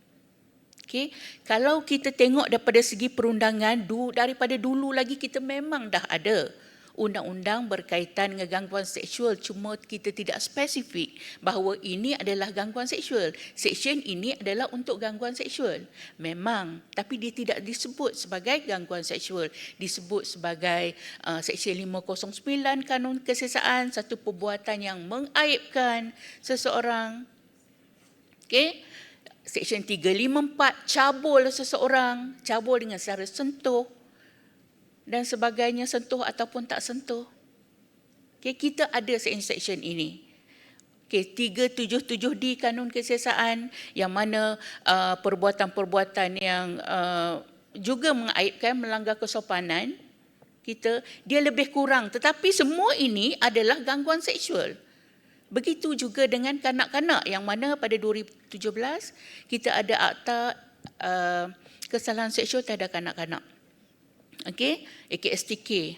Okay, kalau kita tengok daripada segi perundangan, daripada dulu lagi kita memang dah ada undang-undang berkaitan dengan gangguan seksual, cuma kita tidak spesifik bahawa ini adalah gangguan seksual. Seksyen ini adalah untuk gangguan seksual. Memang, tapi dia tidak disebut sebagai gangguan seksual. Disebut sebagai Seksyen 509 Kanun Kesesaan, satu perbuatan yang mengaibkan seseorang. Okey. Seksyen 354, cabul seseorang, cabul dengan cara sentuh dan sebagainya, sentuh ataupun tak sentuh. Okay, kita ada section ini. Okay, 377D Kanun Kesiasaan yang mana perbuatan-perbuatan yang juga mengaibkan, melanggar kesopanan kita, dia lebih kurang. Tetapi semua ini adalah gangguan seksual. Begitu juga dengan kanak-kanak yang mana pada 2017 kita ada akta kesalahan seksual terhadap kanak-kanak. Okey, AKSTK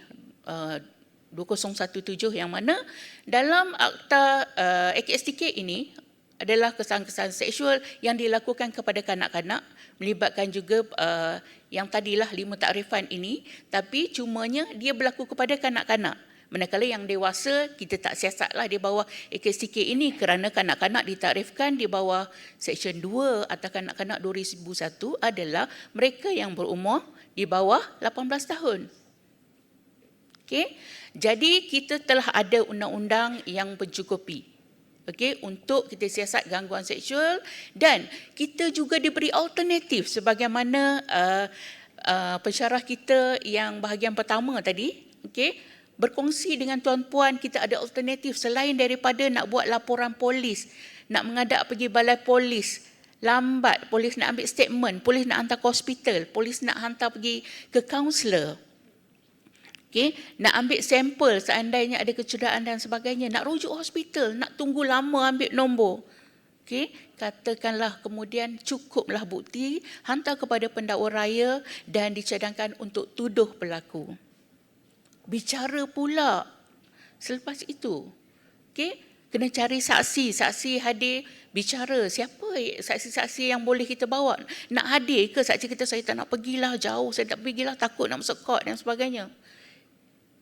2017 yang mana dalam akta AKSTK ini adalah kesalahan-kesalahan seksual yang dilakukan kepada kanak-kanak, melibatkan juga yang tadilah 5 takrifan ini, tapi cumanya dia berlaku kepada kanak-kanak. Manakala yang dewasa, kita tak siasatlah di bawah AKSTK ini kerana kanak-kanak ditakrifkan di bawah Seksyen 2 atau kanak-kanak 2001 adalah mereka yang berumur di bawah 18 tahun. Okey, jadi kita telah ada undang-undang yang mencukupi, okey, untuk kita siasat gangguan seksual, dan kita juga diberi alternatif sebagaimana pensyarah kita yang bahagian pertama tadi, okey, berkongsi dengan tuan-puan, kita ada alternatif selain daripada nak buat laporan polis, nak menghadap pergi balai polis, lambat, polis nak ambil statement, polis nak hantar ke hospital, polis nak hantar pergi ke kaunselor. Okay, nak ambil sampel seandainya ada kecederaan dan sebagainya, nak rujuk hospital, nak tunggu lama ambil nombor. Okay, katakanlah kemudian cukuplah bukti, hantar kepada pendakwa raya dan dicadangkan untuk tuduh pelaku. Bicara pula selepas itu. Okay, kena cari saksi, saksi hadir bicara. Siapa saksi-saksi yang boleh kita bawa? Nak hadir ke saksi kita? Saya tak nak pergilah jauh, saya tak pergilah, takut nak masuk court dan sebagainya.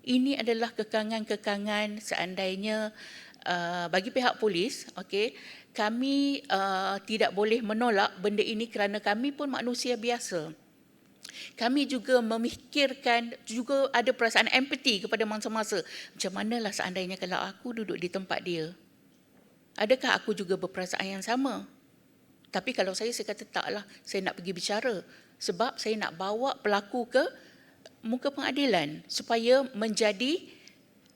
Ini adalah kekangan-kekangan seandainya bagi pihak polis, okey, kami tidak boleh menolak benda ini kerana kami pun manusia biasa. Kami juga memikirkan, juga ada perasaan empati kepada mangsa-mangsa. Macam manalah seandainya kalau aku duduk di tempat dia? Adakah aku juga berperasaan yang sama? Tapi kalau saya kata taklah, saya nak pergi bicara. Sebab saya nak bawa pelaku ke muka pengadilan supaya menjadi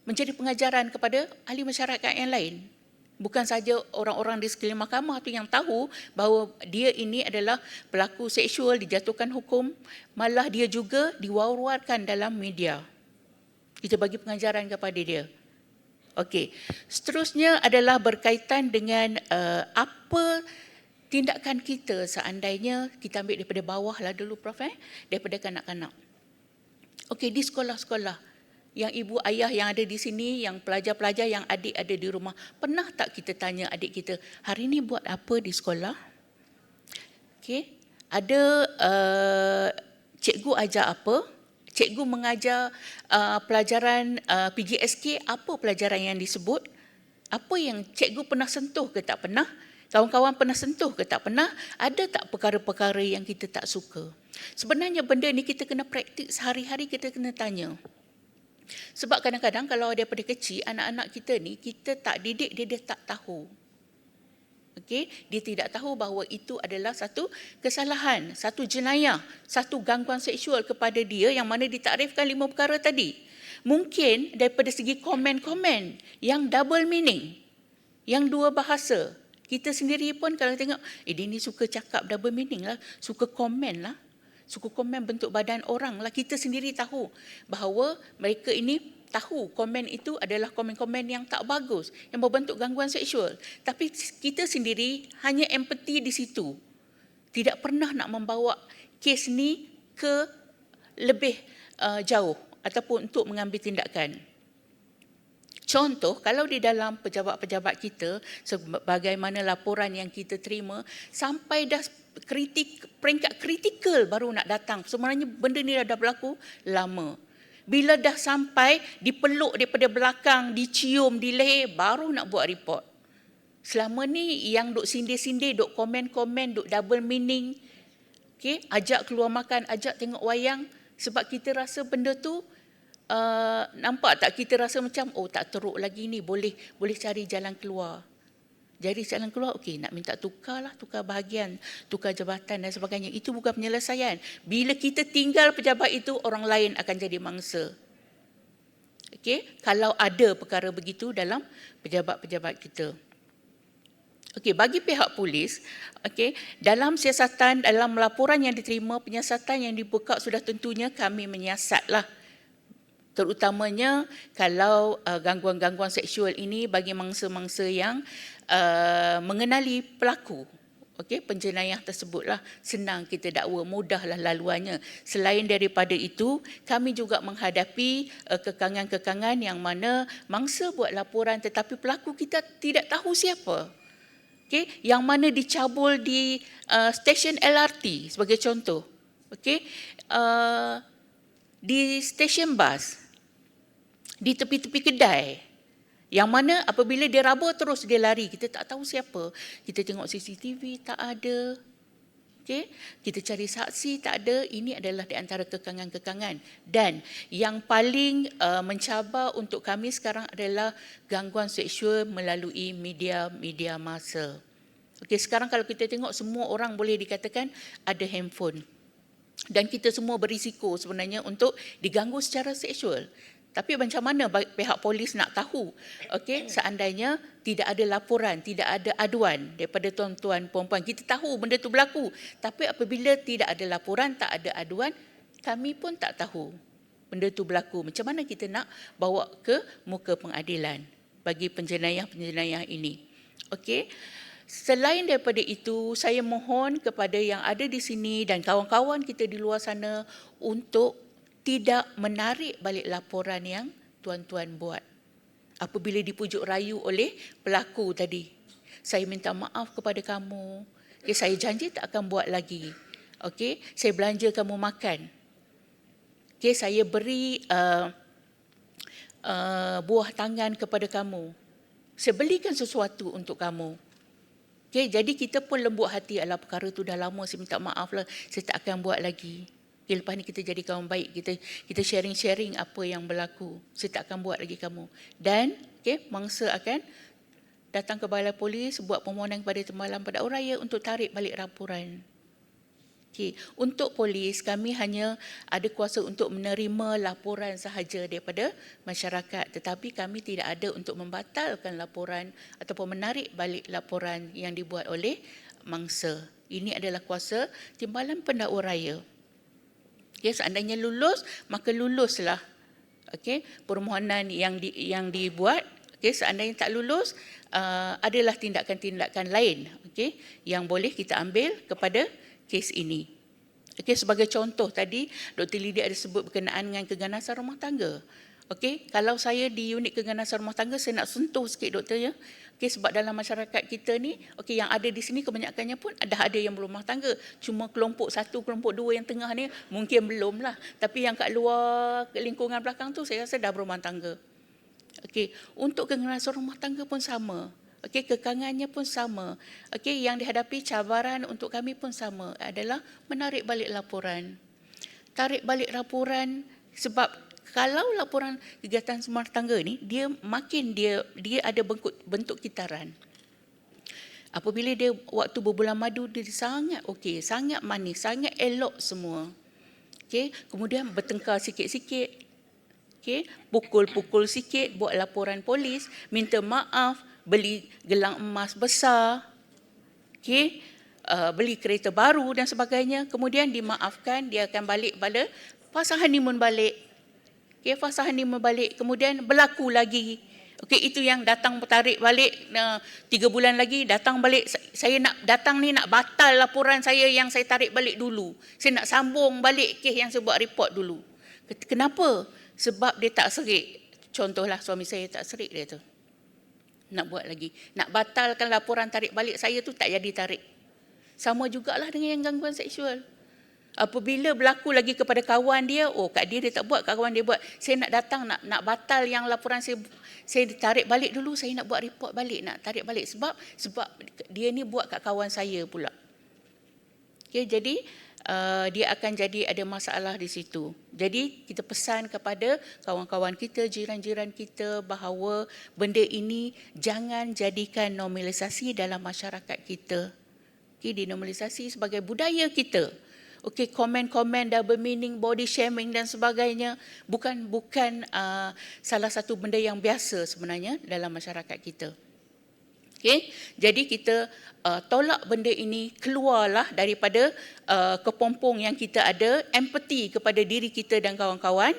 pengajaran kepada ahli masyarakat yang lain. Bukan saja orang-orang di sekeliling mahkamah tu yang tahu bahawa dia ini adalah pelaku seksual, dijatuhkan hukum, malah dia juga diwar-warkan dalam media. Kita bagi pengajaran kepada dia. Okey, seterusnya adalah berkaitan dengan apa tindakan kita seandainya kita ambil daripada bawah lah dulu Prof, daripada kanak-kanak. Okey, di sekolah-sekolah yang ibu ayah yang ada di sini, yang pelajar-pelajar yang adik ada di rumah, pernah tak kita tanya adik kita, hari ni buat apa di sekolah? Okey, ada cikgu ajar apa? Cikgu mengajar pelajaran PGSK, apa pelajaran yang disebut? Apa yang cikgu pernah sentuh ke tak pernah? Kawan-kawan pernah sentuh ke tak pernah? Ada tak perkara-perkara yang kita tak suka? Sebenarnya benda ni kita kena praktik sehari-hari, kita kena tanya. Sebab kadang-kadang kalau daripada kecil, anak-anak kita ni, kita tak didik, dia tak tahu. Okey, dia tidak tahu bahawa itu adalah satu kesalahan, satu jenayah, satu gangguan seksual kepada dia yang mana ditakrifkan 5 perkara tadi. Mungkin daripada segi komen-komen yang double meaning, yang 2 bahasa. Kita sendiri pun kalau tengok, dia ni suka cakap double meaning lah, suka komen lah, suka komen bentuk badan orang lah. Kita sendiri tahu bahawa mereka ini tahu komen itu adalah komen-komen yang tak bagus, yang berbentuk gangguan seksual. Tapi kita sendiri hanya empati di situ. Tidak pernah nak membawa kes ni ke lebih jauh ataupun untuk mengambil tindakan. Contoh, kalau di dalam pejabat-pejabat kita, sebagaimana laporan yang kita terima, sampai dah peringkat kritikal baru nak datang. Sebenarnya benda ni dah berlaku lama. Bila dah sampai dipeluk daripada belakang, dicium di leher, baru nak buat report. Selama ni yang duk sindir-sindir, duk komen-komen, duk double meaning, okay, ajak keluar makan, ajak tengok wayang, sebab kita rasa benda tu nampak tak, kita rasa macam tak teruk lagi ni, boleh cari jalan keluar. Jadi jalan keluar, okey, nak minta tukar bahagian, tukar jabatan dan sebagainya. Itu bukan penyelesaian. Bila kita tinggal pejabat itu, orang lain akan jadi mangsa. Okey, kalau ada perkara begitu dalam pejabat-pejabat kita. Okey, bagi pihak polis, okey, dalam siasatan, dalam laporan yang diterima, penyiasatan yang dibuka sudah tentunya kami menyiasatlah. Terutamanya kalau gangguan-gangguan seksual ini bagi mangsa-mangsa yang mengenali pelaku. Okey, penjenayah tersebutlah senang kita dakwa, mudahlah laluannya. Selain daripada itu, kami juga menghadapi kekangan-kekangan yang mana mangsa buat laporan tetapi pelaku kita tidak tahu siapa. Okey, yang mana dicabul di stesen LRT sebagai contoh. Okey, di stesen bas, di tepi-tepi kedai, yang mana apabila dia raba terus dia lari, kita tak tahu siapa. Kita tengok CCTV tak ada. Okey, kita cari saksi tak ada. Ini adalah di antara kekangan-kekangan. Dan yang paling mencabar untuk kami sekarang adalah gangguan seksual melalui media massa. Okey, sekarang kalau kita tengok semua orang boleh dikatakan ada handphone. Dan kita semua berisiko sebenarnya untuk diganggu secara seksual. Tapi macam mana pihak polis nak tahu? Okey, seandainya tidak ada laporan, tidak ada aduan daripada tuan-tuan puan-puan, kita tahu benda tu berlaku. Tapi apabila tidak ada laporan, tak ada aduan, kami pun tak tahu benda tu berlaku. Macam mana kita nak bawa ke muka pengadilan bagi penjenayah-penjenayah ini? Okey. Selain daripada itu, saya mohon kepada yang ada di sini dan kawan-kawan kita di luar sana untuk tidak menarik balik laporan yang tuan-tuan buat. Apabila dipujuk rayu oleh pelaku tadi, saya minta maaf kepada kamu. Okay, saya janji tak akan buat lagi. Okey, saya belanja kamu makan. Okey, saya beri buah tangan kepada kamu. Saya belikan sesuatu untuk kamu. Okay, jadi kita pun lembut hati, alah perkara tu dah lama, saya minta maaf lah, saya tak akan buat lagi. Okay, lepas ni kita jadi kawan baik, kita sharing-sharing apa yang berlaku. Saya tak akan buat lagi kamu. Dan okay, mangsa akan datang ke balai polis, buat permohonan kepada Timbalan Pendakwaan Raya untuk tarik balik laporan. Okay, untuk polis, kami hanya ada kuasa untuk menerima laporan sahaja daripada masyarakat, tetapi kami tidak ada untuk membatalkan laporan ataupun menarik balik laporan yang dibuat oleh mangsa. Ini adalah kuasa Timbalan Pendakwaan Raya. Okay, seandainya lulus, maka luluslah. Okay, permohonan yang dibuat. Okay, seandainya tak lulus, adalah tindakan-tindakan lain, okay, yang boleh kita ambil kepada kes ini. Okay, sebagai contoh tadi, Dr. Lydia ada sebut berkenaan dengan keganasan rumah tangga. Okay, kalau saya di unit keganasan rumah tangga, saya nak sentuh sikit doktor ya. Okay, sebab dalam masyarakat kita ni, okay, yang ada di sini kebanyakannya pun dah ada yang berumah tangga. Cuma kelompok 1, kelompok 2 yang tengah ni mungkin belum lah. Tapi yang kat luar, ke lingkungan belakang tu saya rasa dah berumah tangga. Okay, untuk keganasan rumah tangga pun sama. Okay, kekangannya pun sama. Okay, yang dihadapi cabaran untuk kami pun sama, adalah menarik balik laporan. Tarik balik laporan sebab kalau laporan kegiatan rumah tangga ni, dia ada bentuk kitaran. Apabila dia waktu berbulan madu, dia sangat okey, sangat manis, sangat elok semua. Okay, kemudian bertengkar sikit-sikit. Okay, pukul-pukul sikit, buat laporan polis, minta maaf, beli gelang emas besar, okay, beli kereta baru dan sebagainya. Kemudian dimaafkan, dia akan balik pada fasa honeymoon balik. Okay, fasa honeymoon balik, kemudian berlaku lagi. Okay, itu yang datang tarik balik 3 bulan lagi, datang balik. Saya nak datang ni nak batal laporan saya yang saya tarik balik dulu. Saya nak sambung balik kes yang saya buat report dulu. Kenapa? Sebab dia tak serik. Contohlah suami saya tak serik dia tu. Nak buat lagi. Nak batalkan laporan tarik balik saya tu tak jadi tarik. Sama jugalah dengan yang gangguan seksual. Apabila berlaku lagi kepada kawan dia, kat dia tak buat, kawan dia buat. Saya nak datang, nak batal yang laporan saya tarik balik dulu, saya nak buat report balik, nak tarik balik. Sebab dia ni buat kat kawan saya pula. Okay, jadi dia akan jadi ada masalah di situ. Jadi kita pesan kepada kawan-kawan kita, jiran-jiran kita bahawa benda ini jangan jadikan normalisasi dalam masyarakat kita. Okay, dinormalisasi sebagai budaya kita. okey, komen-komen double meaning, body shaming dan sebagainya bukan salah satu benda yang biasa sebenarnya dalam masyarakat kita. Okey, jadi kita tolak benda ini, keluarlah daripada kepompong yang kita ada, empathy kepada diri kita dan kawan-kawan,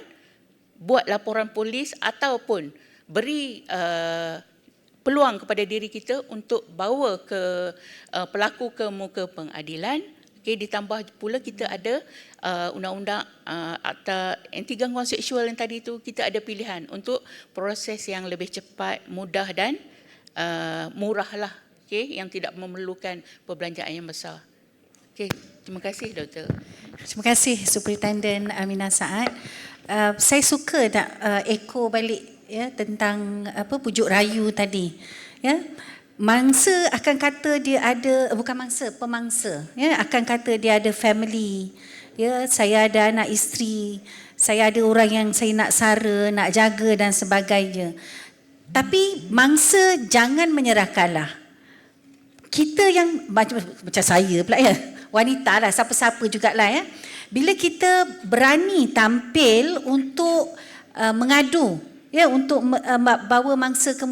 buat laporan polis ataupun beri peluang kepada diri kita untuk bawa ke pelaku ke muka pengadilan. Okey, ditambah pula kita ada undang-undang Akta Anti Gangguan Seksual yang tadi itu, kita ada pilihan untuk proses yang lebih cepat, mudah dan murah lah, okay, yang tidak memerlukan perbelanjaan yang besar. Okay, terima kasih Doktor. Terima kasih Superintendent Aminah Saad. Saya suka nak echo balik ya tentang pujuk rayu tadi. Ya, mangsa akan kata dia ada, bukan mangsa, pemangsa. Ya, akan kata dia ada family. Ya, saya ada anak isteri, saya ada orang yang saya nak sara, nak jaga dan sebagainya. Tapi mangsa jangan menyerah kalah. Kita yang macam saya pula ya, wanita lah, siapa-siapa jugalah ya. Bila kita berani tampil untuk mengadu, ya, untuk bawa mangsa ke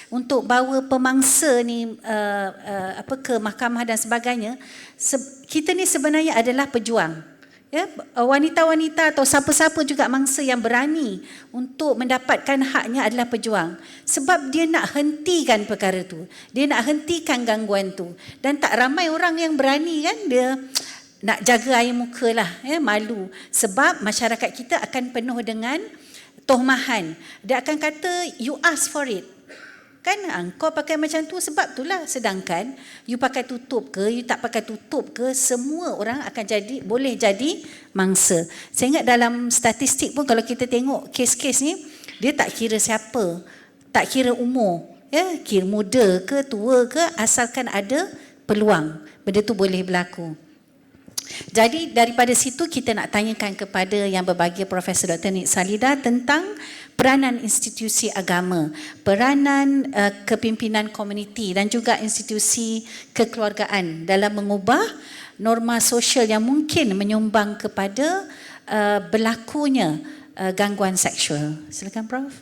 untuk bawa pemangsa ni ke mahkamah dan sebagainya, kita ni sebenarnya adalah pejuang. Ya, wanita-wanita atau siapa-siapa juga mangsa yang berani untuk mendapatkan haknya adalah pejuang. Sebab dia nak hentikan perkara tu. Dia nak hentikan gangguan tu. Dan tak ramai orang yang berani kan, dia nak jaga air muka lah, ya, malu. Sebab masyarakat kita akan penuh dengan tohmahan. Dia akan kata, you ask for it. Kan kau pakai macam tu sebab itulah. Sedangkan you pakai tutup ke, you tak pakai tutup ke, semua orang akan boleh jadi mangsa. Saya ingat dalam statistik pun kalau kita tengok kes-kes ni, dia tak kira siapa, tak kira umur, ya, kira muda ke tua ke, asalkan ada peluang, benda tu boleh berlaku. Jadi daripada situ kita nak tanyakan kepada yang berbahagia Profesor Dr. Nik Salidah tentang peranan institusi agama, peranan kepimpinan komuniti dan juga institusi kekeluargaan dalam mengubah norma sosial yang mungkin menyumbang kepada berlakunya gangguan seksual. Silakan Prof.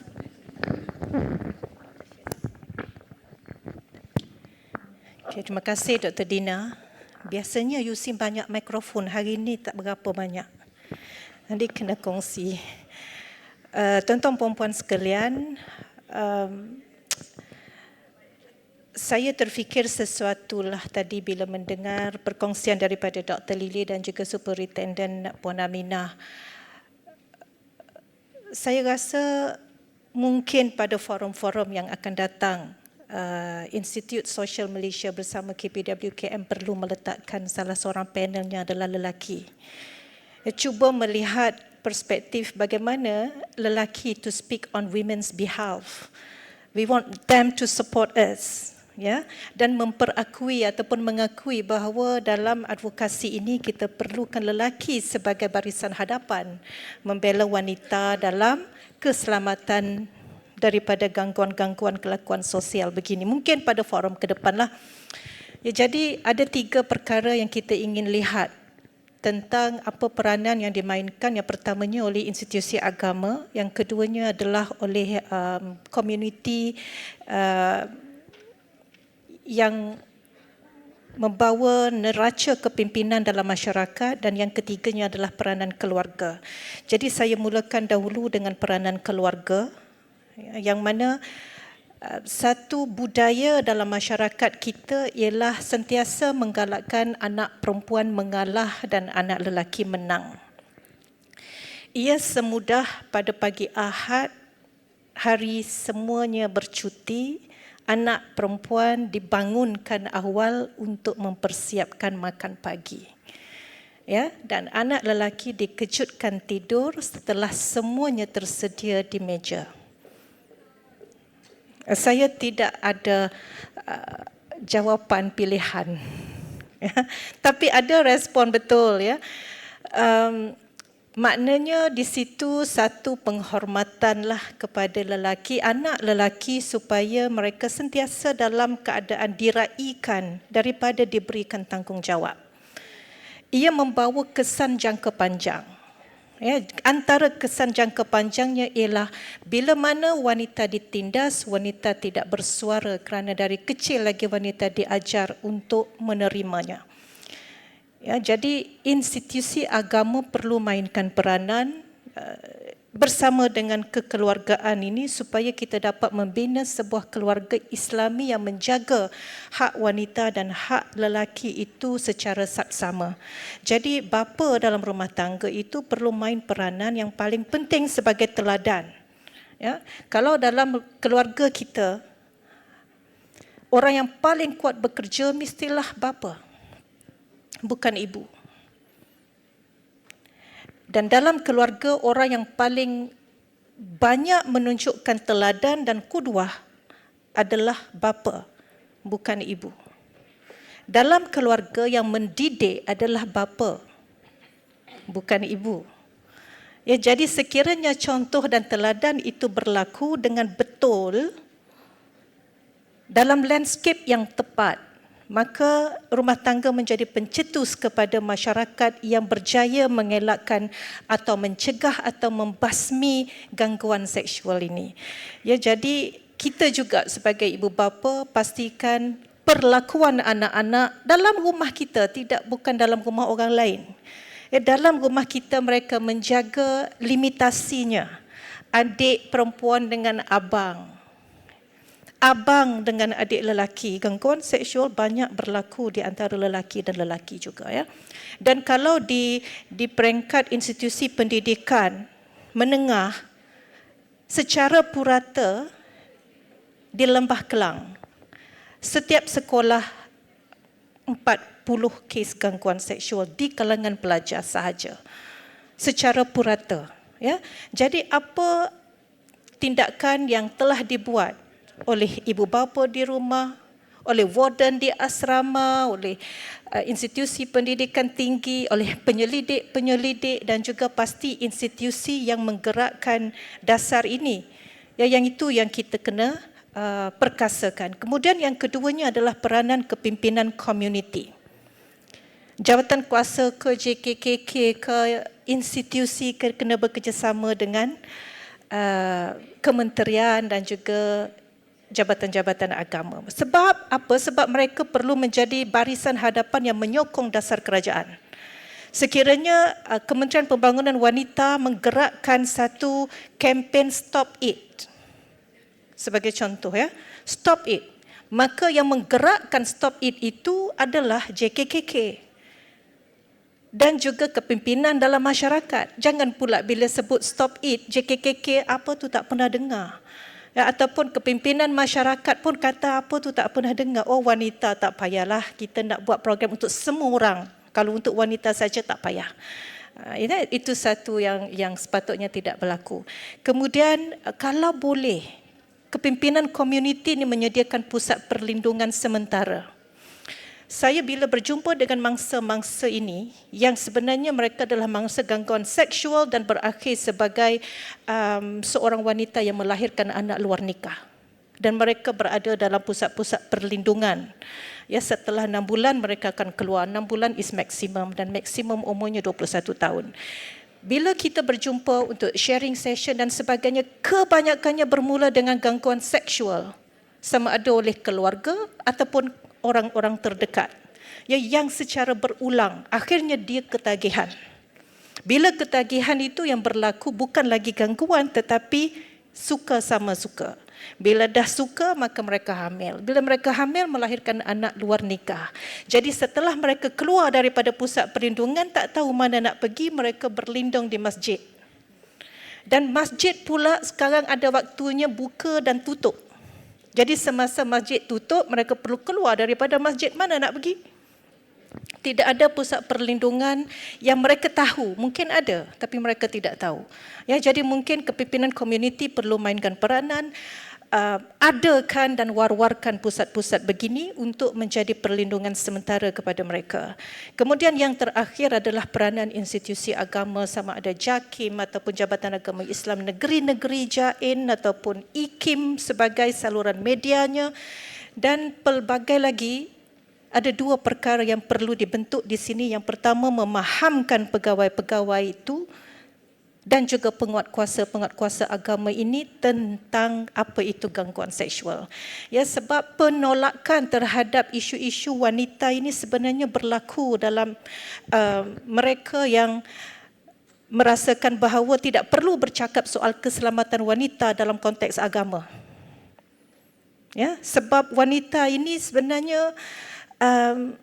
Okay, terima kasih Dr. Dina. Biasanya Yusim banyak mikrofon, hari ini tak berapa banyak. Nanti kena kongsi. Tuan-tuan perempuan sekalian, saya terfikir sesuatu lah tadi bila mendengar perkongsian daripada Dr. Lily dan juga Superintendent Puan Aminah. Saya rasa mungkin pada forum-forum yang akan datang, Institut Sosial Malaysia bersama KPWKM perlu meletakkan salah seorang panelnya adalah lelaki. Cuba melihat perspektif bagaimana lelaki to speak on women's behalf. We want them to support us, ya, dan memperakui ataupun mengakui bahawa dalam advokasi ini kita perlukan lelaki sebagai barisan hadapan membela wanita dalam keselamatan daripada gangguan-gangguan kelakuan sosial begini. Mungkin pada forum ke depanlah. Ya, jadi ada 3 perkara yang kita ingin lihat tentang apa peranan yang dimainkan. Yang pertamanya oleh institusi agama, yang keduanya adalah oleh komuniti yang membawa neraca kepimpinan dalam masyarakat, dan yang ketiganya adalah peranan keluarga. Jadi saya mulakan dahulu dengan peranan keluarga, yang mana satu budaya dalam masyarakat kita ialah sentiasa menggalakkan anak perempuan mengalah dan anak lelaki menang. Ia semudah pada pagi Ahad, hari semuanya bercuti, anak perempuan dibangunkan awal untuk mempersiapkan makan pagi. Ya, dan anak lelaki dikejutkan tidur setelah semuanya tersedia di meja. Saya tidak ada jawapan pilihan, ya, tapi ada respon betul, ya. Maknanya di situ satu penghormatanlah kepada lelaki, anak lelaki, supaya mereka sentiasa dalam keadaan diraikan daripada diberikan tanggungjawab. ia membawa kesan jangka panjang. Ya, antara kesan jangka panjangnya ialah bila mana wanita ditindas, wanita tidak bersuara kerana dari kecil lagi wanita diajar untuk menerimanya. Ya, jadi institusi agama perlu mainkan peranan bersama dengan kekeluargaan ini supaya kita dapat membina sebuah keluarga Islami yang menjaga hak wanita dan hak lelaki itu secara saksama. Jadi bapa dalam rumah tangga itu perlu main peranan yang paling penting sebagai teladan. Ya, kalau dalam keluarga kita orang yang paling kuat bekerja mestilah bapa, bukan ibu. Dan dalam keluarga orang yang paling banyak menunjukkan teladan dan qudwah adalah bapa, bukan ibu. Dalam keluarga yang mendidik adalah bapa, bukan ibu. Ya, jadi sekiranya contoh dan teladan itu berlaku dengan betul dalam landscape yang tepat, maka rumah tangga menjadi pencetus kepada masyarakat yang berjaya mengelakkan atau mencegah atau membasmi gangguan seksual ini. Ya, jadi kita juga sebagai ibu bapa pastikan perlakuan anak-anak dalam rumah kita, bukan dalam rumah orang lain. Ya, dalam rumah kita mereka menjaga limitasinya. Adik perempuan dengan abang dengan adik lelaki. Gangguan seksual banyak berlaku di antara lelaki dan lelaki juga, ya. Dan kalau di peringkat institusi pendidikan menengah secara purata di Lembah Kelang, setiap sekolah 40 kes gangguan seksual di kalangan pelajar sahaja secara purata, ya. Jadi apa tindakan yang telah dibuat oleh ibu bapa di rumah, oleh warden di asrama, oleh institusi pendidikan tinggi, oleh penyelidik dan juga pasti institusi yang menggerakkan dasar ini. Ya, yang itu yang kita kena perkasakan. Kemudian yang keduanya adalah peranan kepimpinan komuniti. Jawatan kuasa ke JKKK ke institusi kena bekerjasama dengan kementerian dan juga jabatan-jabatan agama. Sebab apa? Sebab mereka perlu menjadi barisan hadapan yang menyokong dasar kerajaan. Sekiranya Kementerian Pembangunan Wanita menggerakkan satu kempen Stop It, sebagai contoh, ya, Stop It, maka yang menggerakkan Stop It itu adalah JKKK dan juga kepimpinan dalam masyarakat. Jangan pula bila sebut Stop It, JKKK apa tu tak pernah dengar. Ya, ataupun kepimpinan masyarakat pun kata apa tu tak pernah dengar. Oh, wanita tak payahlah, kita nak buat program untuk semua orang. Kalau untuk wanita saja tak payah. Itu satu yang sepatutnya tidak berlaku. Kemudian kalau boleh, kepimpinan komuniti ini menyediakan pusat perlindungan sementara. Saya bila berjumpa dengan mangsa-mangsa ini yang sebenarnya mereka adalah mangsa gangguan seksual dan berakhir sebagai seorang wanita yang melahirkan anak luar nikah. Dan mereka berada dalam pusat-pusat perlindungan. Ya, setelah 6 bulan mereka akan keluar. 6 bulan is maksimum dan maksimum umurnya 21 tahun. Bila kita berjumpa untuk sharing session dan sebagainya, kebanyakannya bermula dengan gangguan seksual. Sama ada oleh keluarga ataupun orang-orang terdekat, ya, yang secara berulang akhirnya dia ketagihan. Bila ketagihan itu yang berlaku bukan lagi gangguan tetapi suka sama suka. Bila dah suka maka mereka hamil. Bila mereka hamil melahirkan anak luar nikah. Jadi setelah mereka keluar daripada pusat perlindungan tak tahu mana nak pergi, mereka berlindung di masjid. Dan masjid pula sekarang ada waktunya buka dan tutup. Jadi semasa masjid tutup, mereka perlu keluar daripada masjid, mana nak pergi? Tidak ada pusat perlindungan yang mereka tahu. Mungkin ada, tapi mereka tidak tahu. Ya, jadi mungkin kepimpinan komuniti perlu mainkan peranan, adakan dan war-warkan pusat-pusat begini untuk menjadi perlindungan sementara kepada mereka. Kemudian yang terakhir adalah peranan institusi agama, sama ada JAKIM ataupun Jabatan Agama Islam Negeri-Negeri JAIN ataupun IKIM sebagai saluran medianya, dan pelbagai lagi ada dua perkara yang perlu dibentuk di sini. Yang pertama, memahamkan pegawai-pegawai itu dan juga penguatkuasa agama ini tentang apa itu gangguan seksual. Ya, sebab penolakan terhadap isu-isu wanita ini sebenarnya berlaku dalam mereka yang merasakan bahawa tidak perlu bercakap soal keselamatan wanita dalam konteks agama. Ya, sebab wanita ini sebenarnya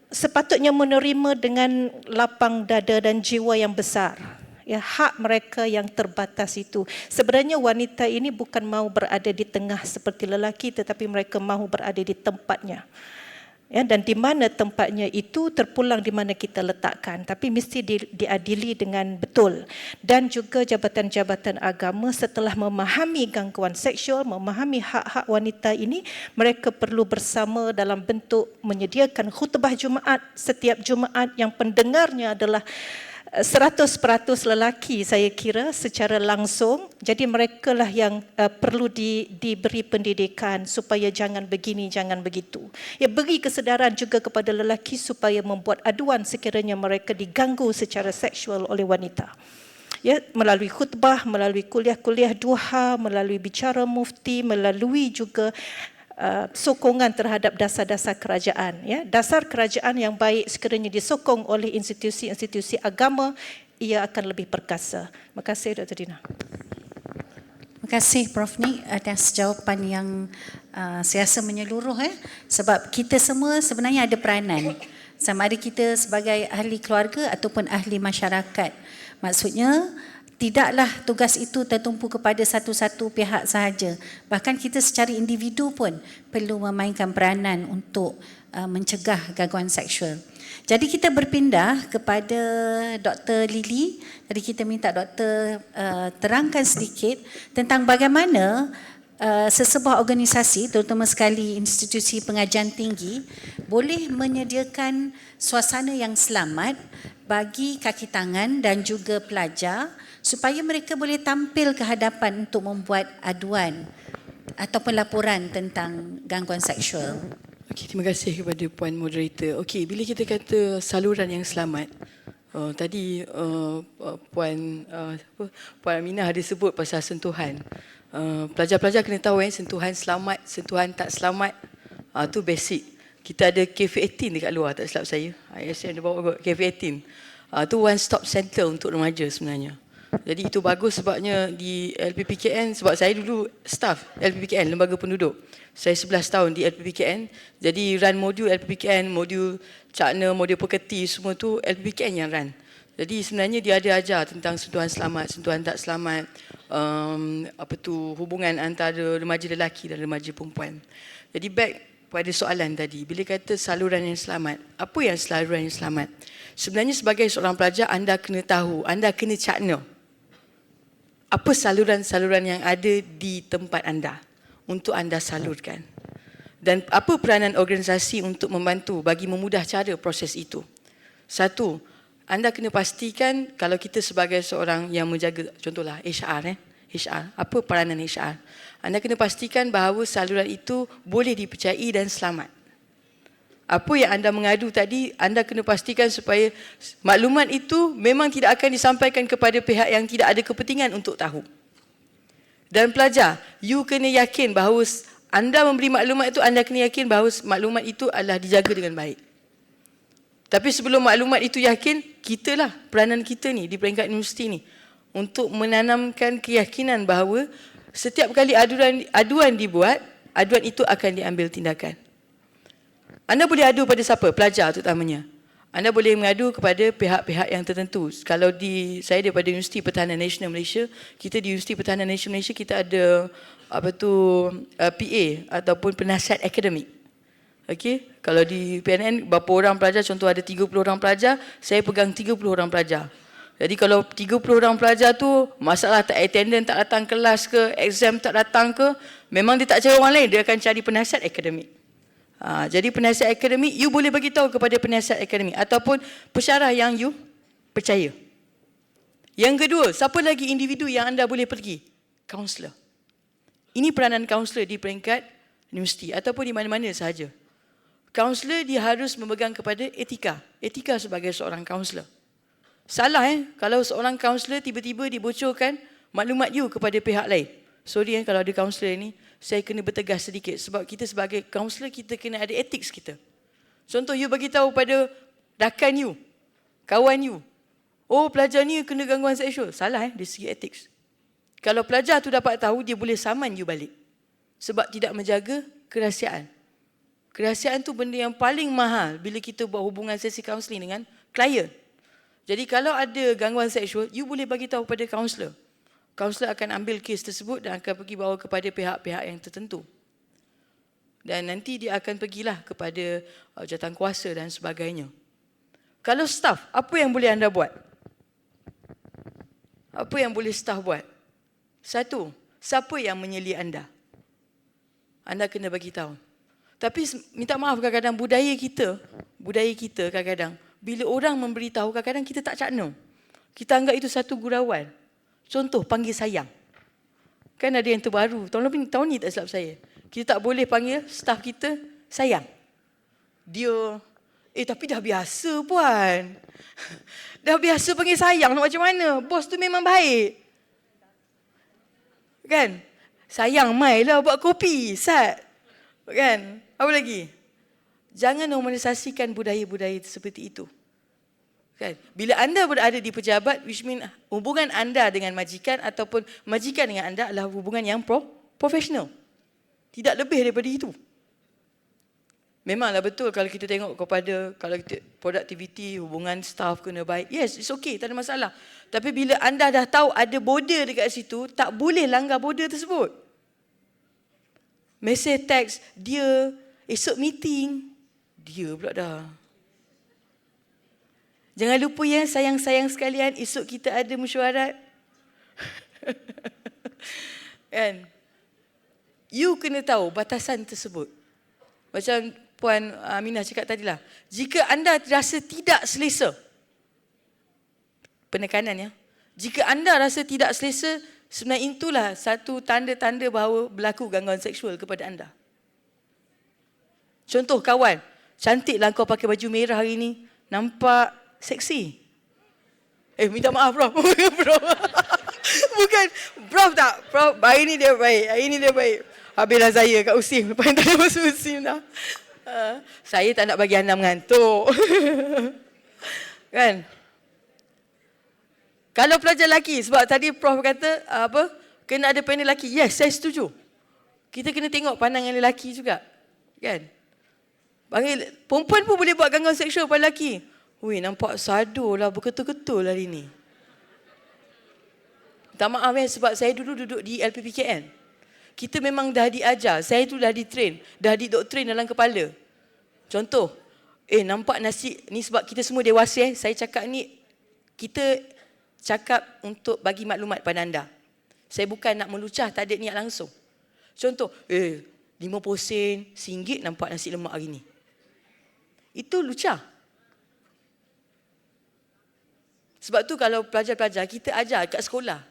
sepatutnya menerima dengan lapang dada dan jiwa yang besar. Ya, hak mereka yang terbatas itu. Sebenarnya wanita ini bukan mahu berada di tengah seperti lelaki, tetapi mereka mahu berada di tempatnya. Ya, dan di mana tempatnya itu terpulang di mana kita letakkan, tapi mesti diadili dengan betul. Dan juga jabatan-jabatan agama setelah memahami gangguan seksual, memahami hak-hak wanita ini, mereka perlu bersama dalam bentuk menyediakan khutbah Jumaat setiap Jumaat yang pendengarnya adalah 100% lelaki, saya kira, secara langsung. Jadi mereka lah yang perlu diberi pendidikan supaya jangan begini, jangan begitu. Ya, beri kesedaran juga kepada lelaki supaya membuat aduan sekiranya mereka diganggu secara seksual oleh wanita. Ya, melalui khutbah, melalui kuliah-kuliah duha, melalui bicara mufti, melalui juga sokongan terhadap dasar-dasar kerajaan. Ya, dasar kerajaan yang baik sekiranya disokong oleh institusi-institusi agama, ia akan lebih perkasa. Terima kasih, Dr. Dina. Terima kasih Prof. Nik atas jawapan yang saya rasa menyeluruh. Sebab kita semua sebenarnya ada peranan. Sama ada kita sebagai ahli keluarga ataupun ahli masyarakat. Maksudnya, tidaklah tugas itu tertumpu kepada satu-satu pihak sahaja. Bahkan kita secara individu pun perlu memainkan peranan untuk mencegah gangguan seksual. Jadi kita berpindah kepada Dr. Lily. Jadi kita minta Dr. terangkan sedikit tentang bagaimana sesebuah organisasi, terutama sekali institusi pengajian tinggi, boleh menyediakan suasana yang selamat bagi kaki tangan dan juga pelajar supaya mereka boleh tampil ke hadapan untuk membuat aduan ataupun laporan tentang gangguan seksual. Okey, terima kasih kepada Puan Moderator. Okey, bila kita kata saluran yang selamat, tadi Puan Aminah ada sebut pasal sentuhan. Pelajar-pelajar kena tahu sentuhan selamat, sentuhan tak selamat, tu basic. Kita ada KF18 dekat luar, tak silap saya. ISM dia bawa KF18. Tu one stop center untuk remaja sebenarnya. Jadi itu bagus sebabnya di LPPKN, sebab saya dulu staff LPPKN, Lembaga Penduduk. Saya 11 tahun di LPPKN. Jadi run modul LPPKN, modul cakna, modul peketi, semua tu LPPKN yang run. Jadi sebenarnya dia ada ajar tentang sentuhan selamat, sentuhan tak selamat, hubungan antara remaja lelaki dan remaja perempuan. Jadi back pada soalan tadi, bila kata saluran yang selamat, apa yang saluran yang selamat? Sebenarnya sebagai seorang pelajar, anda kena tahu, anda kena cakna apa saluran-saluran yang ada di tempat anda untuk anda salurkan. Dan apa peranan organisasi untuk membantu bagi memudah cara proses itu. Satu, anda kena pastikan kalau kita sebagai seorang yang menjaga, contohlah HR, HR, apa peranan HR? Anda kena pastikan bahawa saluran itu boleh dipercayai dan selamat. Apa yang anda mengadu tadi, anda kena pastikan supaya maklumat itu memang tidak akan disampaikan kepada pihak yang tidak ada kepentingan untuk tahu. Dan pelajar, you kena yakin bahawa anda memberi maklumat itu, anda kena yakin bahawa maklumat itu adalah dijaga dengan baik. Tapi sebelum maklumat itu yakin, kitalah, peranan kita ni di peringkat universiti ni, untuk menanamkan keyakinan bahawa setiap kali aduan dibuat, aduan itu akan diambil tindakan. Anda boleh adu pada siapa? Pelajar terutamanya. Anda boleh mengadu kepada pihak-pihak yang tertentu. Kalau saya daripada Universiti Pertahanan Nasional Malaysia, kita di Universiti Pertahanan Nasional Malaysia kita ada PA ataupun penasihat akademik. Okey, kalau di PNN berapa orang pelajar, contoh ada 30 orang pelajar, saya pegang 30 orang pelajar. Jadi kalau 30 orang pelajar tu masalah tak attendance, tak datang kelas ke, exam tak datang ke, memang dia tak cari orang lain, dia akan cari penasihat akademik. Jadi penasihat akademik, you boleh bagi tahu kepada penasihat akademik ataupun pensyarah yang you percaya. Yang kedua, siapa lagi individu yang anda boleh pergi? Kaunselor. Ini peranan kaunselor di peringkat universiti ataupun di mana-mana sahaja. Kaunselor dia harus memegang kepada etika. Etika sebagai seorang kaunselor. Salah kalau seorang kaunselor tiba-tiba dibocorkan maklumat you kepada pihak lain. Sorry kalau ada kaunselor ni, saya kena bertegas sedikit sebab kita sebagai kaunselor kita kena ada ethics kita. Contoh you bagi tahu pada rakan you, kawan you, oh pelajar ni kena gangguan seksual. Salah dari segi ethics. Kalau pelajar tu dapat tahu, dia boleh saman you balik. Sebab tidak menjaga kerahsiaan. Kerahsiaan tu benda yang paling mahal bila kita buat hubungan sesi kaunseling dengan klien. Jadi kalau ada gangguan seksual, you boleh bagi tahu pada kaunselor. Kaunselor akan ambil kes tersebut dan akan pergi bawa kepada pihak-pihak yang tertentu. Dan nanti dia akan pergilah kepada jawatankuasa dan sebagainya. Kalau staff, apa yang boleh anda buat? Apa yang boleh staff buat? Satu, siapa yang menyeli anda? Anda kena bagi tahu. Tapi minta maaf kadang-kadang budaya kita kadang-kadang bila orang memberitahu kadang-kadang kita tak cakna. Kita anggap itu satu gurauan. Contoh panggil sayang. Kan ada yang terbaru. Tahun ni tak silap saya. Kita tak boleh panggil staff kita sayang. Dia tapi dah biasa puan. Dah biasa panggil sayang nak macam mana? Bos tu memang baik. Kan? Sayang mai lah buat kopi, Sat. Kan? Apa lagi? Jangan normalisasikan budaya-budaya seperti itu. Kan? Bila anda berada di pejabat, which mean hubungan anda dengan majikan ataupun majikan dengan anda adalah hubungan yang profesional. Tidak lebih daripada itu. Memanglah betul kalau kita tengok kepada kalau kita productivity, hubungan staff kena baik. Yes, it's okay, tak ada masalah. Tapi bila anda dah tahu ada border dekat situ, tak boleh langgar border tersebut. Mesej teks, dia esok meeting, dia pula dah. Jangan lupa ya sayang-sayang sekalian, esok kita ada mesyuarat. Kan? You kena tahu batasan tersebut. Macam Puan Aminah cakap tadilah, jika anda rasa tidak selesa, penekanan ya, jika anda rasa tidak selesa, sebenarnya itulah satu tanda-tanda bahawa berlaku gangguan seksual kepada anda. Contoh kawan, cantiklah kau pakai baju merah hari ni, nampak seksi. Minta maaf Prof. Prof. Bukan, Prof tak. Prof, hari ni dia baik. Habislah saya kat USIM, lepas tak ada masuk USIM dah. Saya tak nak bagi anda mengantuk. Kan? Kalau pelajar lelaki, sebab tadi Prof kata kena ada panel lelaki. Yes, saya setuju. Kita kena tengok pandangan lelaki juga. Kan? Panggil perempuan pun boleh buat gangguan seksual pada lelaki. Hui, nampak sado lah, berketul-ketul hari ni. Tak maaf sebab saya dulu duduk di LPPKN. Kita memang dah diajar, saya tu dah di-train, dah didoktrin dalam kepala. Contoh, nampak nasi, ni sebab kita semua dewasa saya cakap ni, kita cakap untuk bagi maklumat pada anda. Saya bukan nak melucah, tak ada niat langsung. Contoh, 50 sen, RM1 nampak nasi lemak hari ni. Itu lucah. Sebab tu kalau pelajar-pelajar kita ajar kat sekolah,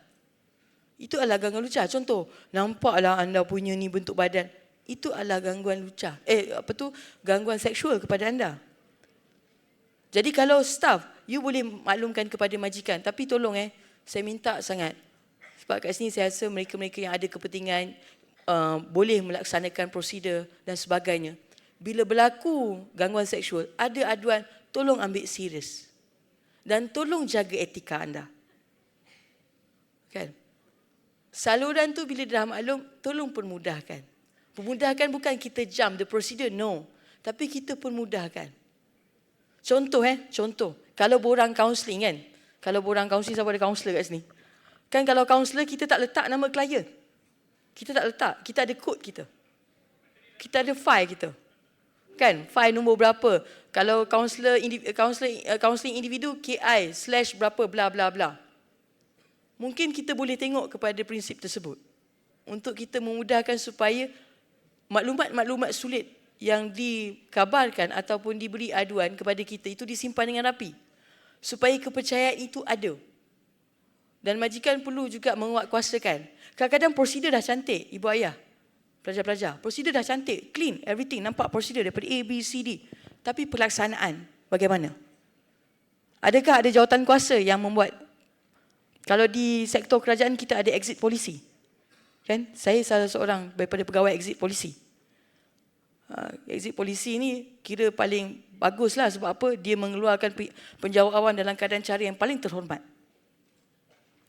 itu adalah gangguan lucah. Contoh, nampaklah anda punya ni bentuk badan. Itu adalah gangguan lucah. Gangguan seksual kepada anda. Jadi kalau staff, you boleh maklumkan kepada majikan. Tapi tolong saya minta sangat. Sebab kat sini saya rasa mereka-mereka yang ada kepentingan boleh melaksanakan prosedur dan sebagainya. Bila berlaku gangguan seksual, ada aduan, tolong ambil serius. Dan tolong jaga etika anda. Kan? Saluran tu bila dah maklum, tolong permudahkan. Permudahkan bukan kita jump the procedure, no. Tapi kita permudahkan. Contoh. Kalau borang kaunseling kan. Kalau borang kaunseling, siapa ada kaunselor kat sini? Kan kalau kaunselor, kita tak letak nama klien. Kita tak letak. Kita ada kod kita. Kita ada file kita. Kan? File nombor berapa. Kalau kaunseling individu, KI/berapa, bla bla bla. Mungkin kita boleh tengok kepada prinsip tersebut. Untuk kita memudahkan supaya maklumat-maklumat sulit yang dikabarkan ataupun diberi aduan kepada kita itu disimpan dengan rapi. Supaya kepercayaan itu ada. Dan majikan perlu juga menguatkuasakan. Kadang-kadang prosedur dah cantik, ibu ayah. pelajar-pelajar. Prosedur dah cantik, clean, everything. Nampak prosedur daripada A, B, C, D. Tapi pelaksanaan bagaimana? Adakah ada jawatan kuasa yang membuat, kalau di sektor kerajaan kita ada exit policy. Kan? Saya salah seorang daripada pegawai exit policy. Exit policy ni kira paling baguslah sebab apa? Dia mengeluarkan penjawatan dalam keadaan cara yang paling terhormat.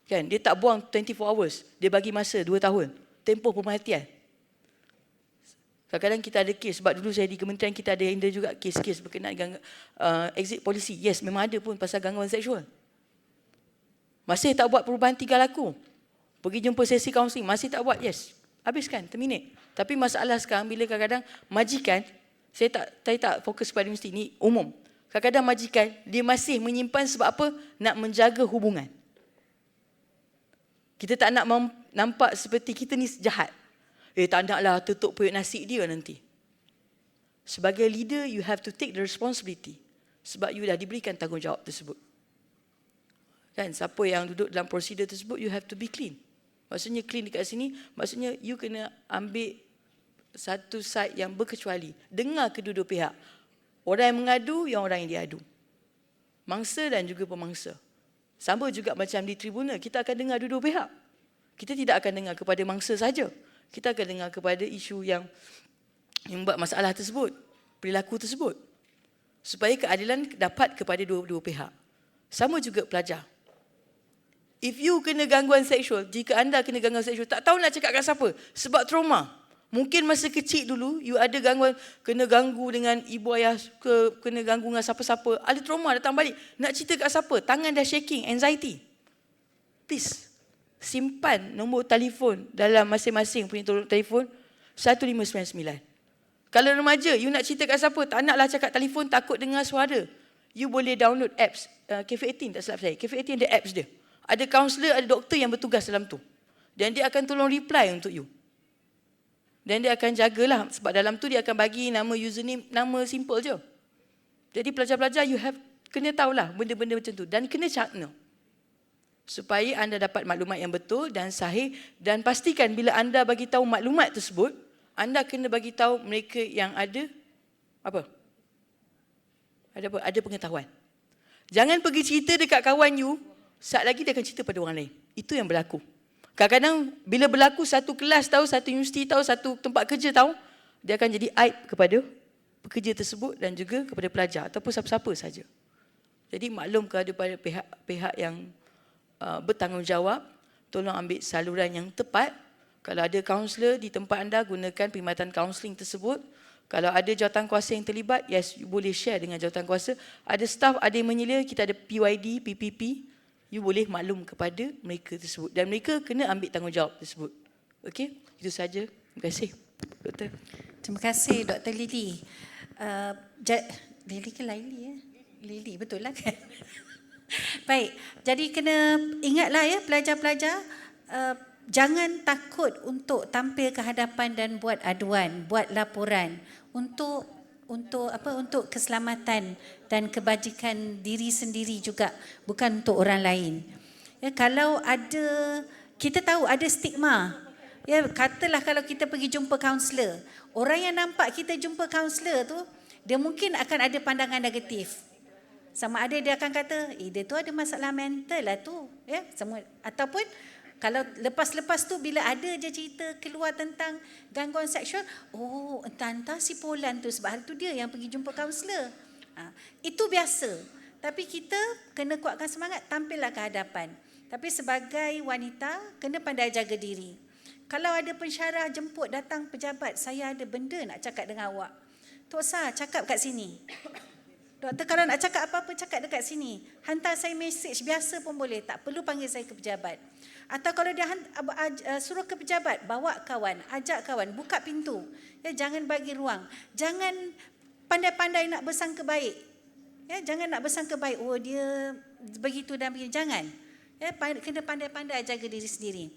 Kan? Dia tak buang 24 hours. Dia bagi masa 2 tahun. Tempoh pemerhatian. Kadang-kadang kita ada kes, sebab dulu saya di kementerian kita ada juga kes-kes berkenaan dengan exit policy. Yes, memang ada pun pasal gangguan seksual. Masih tak buat perubahan tingkah laku. Pergi jumpa sesi kaunseling, masih tak buat. Yes, habiskan, terminate. Tapi masalah sekarang bila kadang-kadang majikan, saya tak fokus pada mesti ni umum. Kadang-kadang majikan, dia masih menyimpan sebab apa? Nak menjaga hubungan. Kita tak nak nampak seperti kita ni jahat. Tak naklah tutup periuk nasi dia nanti. Sebagai leader, you have to take the responsibility. Sebab you dah diberikan tanggungjawab tersebut. Kan, siapa yang duduk dalam prosedur tersebut, you have to be clean. Maksudnya clean dekat sini, maksudnya you kena ambil satu side yang berkecuali. Dengar kedua-dua pihak. Orang yang mengadu, yang orang yang diadu. Mangsa dan juga pemangsa. Sama juga macam di tribunal, kita akan dengar dua-dua pihak. Kita tidak akan dengar kepada mangsa saja. Kita akan dengar kepada isu yang membuat masalah tersebut, perilaku tersebut. Supaya keadilan dapat kepada dua-dua pihak. Sama juga pelajar. If you kena gangguan seksual, jika anda kena gangguan seksual, tak tahu nak cakap kat siapa. Sebab trauma. Mungkin masa kecil dulu, you ada gangguan, kena ganggu dengan ibu ayah, kena ganggu dengan siapa-siapa. Ada trauma, datang balik. Nak cerita kat siapa? Tangan dah shaking, anxiety. Please. Simpan nombor telefon dalam masing-masing punya telefon 1599. Kalau remaja, you nak cerita kat siapa, tak naklah cakap telefon, takut dengar suara. You boleh download apps. Cafe 18 tak silap saya. Cafe 18 ada apps dia. Ada kaunselor, ada doktor yang bertugas dalam tu. Dan dia akan tolong reply untuk you. Dan dia akan jagalah sebab dalam tu dia akan bagi nama username, nama simple je. Jadi pelajar-pelajar you have kena tahulah benda-benda macam tu dan kena cakna. Supaya anda dapat maklumat yang betul dan sahih dan pastikan bila anda bagi tahu maklumat tersebut, anda kena bagi tahu mereka yang ada apa? Ada pengetahuan. Jangan pergi cerita dekat kawan you, saat lagi dia akan cerita pada orang lain. Itu yang berlaku. Kadang-kadang bila berlaku satu kelas tahu, satu universiti tahu, satu tempat kerja tahu, dia akan jadi aib kepada pekerja tersebut dan juga kepada pelajar ataupun siapa-siapa saja. Jadi maklum kepada pihak yang bertanggungjawab, tolong ambil saluran yang tepat. Kalau ada kaunselor di tempat anda, gunakan perkhidmatan kaunseling tersebut. Kalau ada jawatankuasa yang terlibat, yes, you boleh share dengan jawatankuasa. Ada staff, ada yang menyelia, kita ada PYD, PPP, you boleh maklum kepada mereka tersebut. Dan mereka kena ambil tanggungjawab tersebut. Okey, itu saja. Terima kasih, Doktor. Terima kasih, Dr. Lily. Lily ke Laili ya? Lily, betul lah kan? Baik, jadi kena ingatlah ya pelajar-pelajar, jangan takut untuk tampil ke hadapan dan buat aduan, buat laporan untuk keselamatan dan kebajikan diri sendiri juga, bukan untuk orang lain. Ya, kalau ada, kita tahu ada stigma. Ya, katalah kalau kita pergi jumpa kaunselor, orang yang nampak kita jumpa kaunselor tu, dia mungkin akan ada pandangan negatif. Sama ada dia akan kata, dia tu ada masalah mental lah tu. Ya, ataupun kalau lepas-lepas tu bila ada je cerita keluar tentang gangguan seksual, entah si Polan tu sebab hari tu dia yang pergi jumpa kaunselor. Itu biasa. Tapi kita kena kuatkan semangat, tampillah ke hadapan. Tapi sebagai wanita, kena pandai jaga diri. Kalau ada pensyarah jemput datang pejabat, saya ada benda nak cakap dengan awak. Tok Sah, cakap kat sini. Doktor, kalau nak cakap apa-apa, cakap dekat sini. Hantar saya mesej biasa pun boleh. Tak perlu panggil saya ke pejabat. Atau kalau dia suruh ke pejabat, bawa kawan, ajak kawan, buka pintu. Ya, jangan bagi ruang. Jangan pandai-pandai nak bersangka baik. Ya, jangan nak bersangka baik. Dia begitu dan begitu. Jangan. Ya, kena pandai-pandai jaga diri sendiri.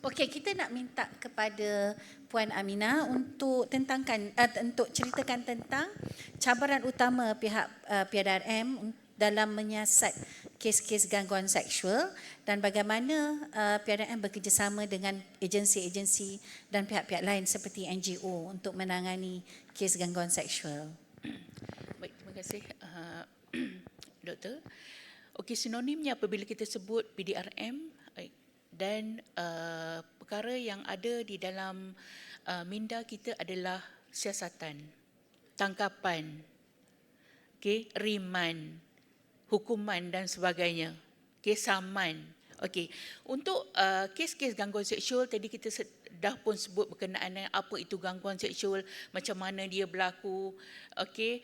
Okey, kita nak minta kepada Puan Aminah untuk ceritakan tentang cabaran utama pihak PRRM dalam menyiasat kes-kes gangguan seksual dan bagaimana PRDM bekerjasama dengan agensi-agensi dan pihak-pihak lain seperti NGO untuk menangani kes gangguan seksual. Baik, terima kasih Doktor. Okey, sinonimnya apabila kita sebut PDRM dan perkara yang ada di dalam minda kita adalah siasatan, tangkapan, okey, riman, hukuman dan sebagainya. Okey, saman. Okey, untuk kes-kes gangguan seksual tadi kita dah pun sebut berkenaan dengan apa itu gangguan seksual, macam mana dia berlaku. Okey,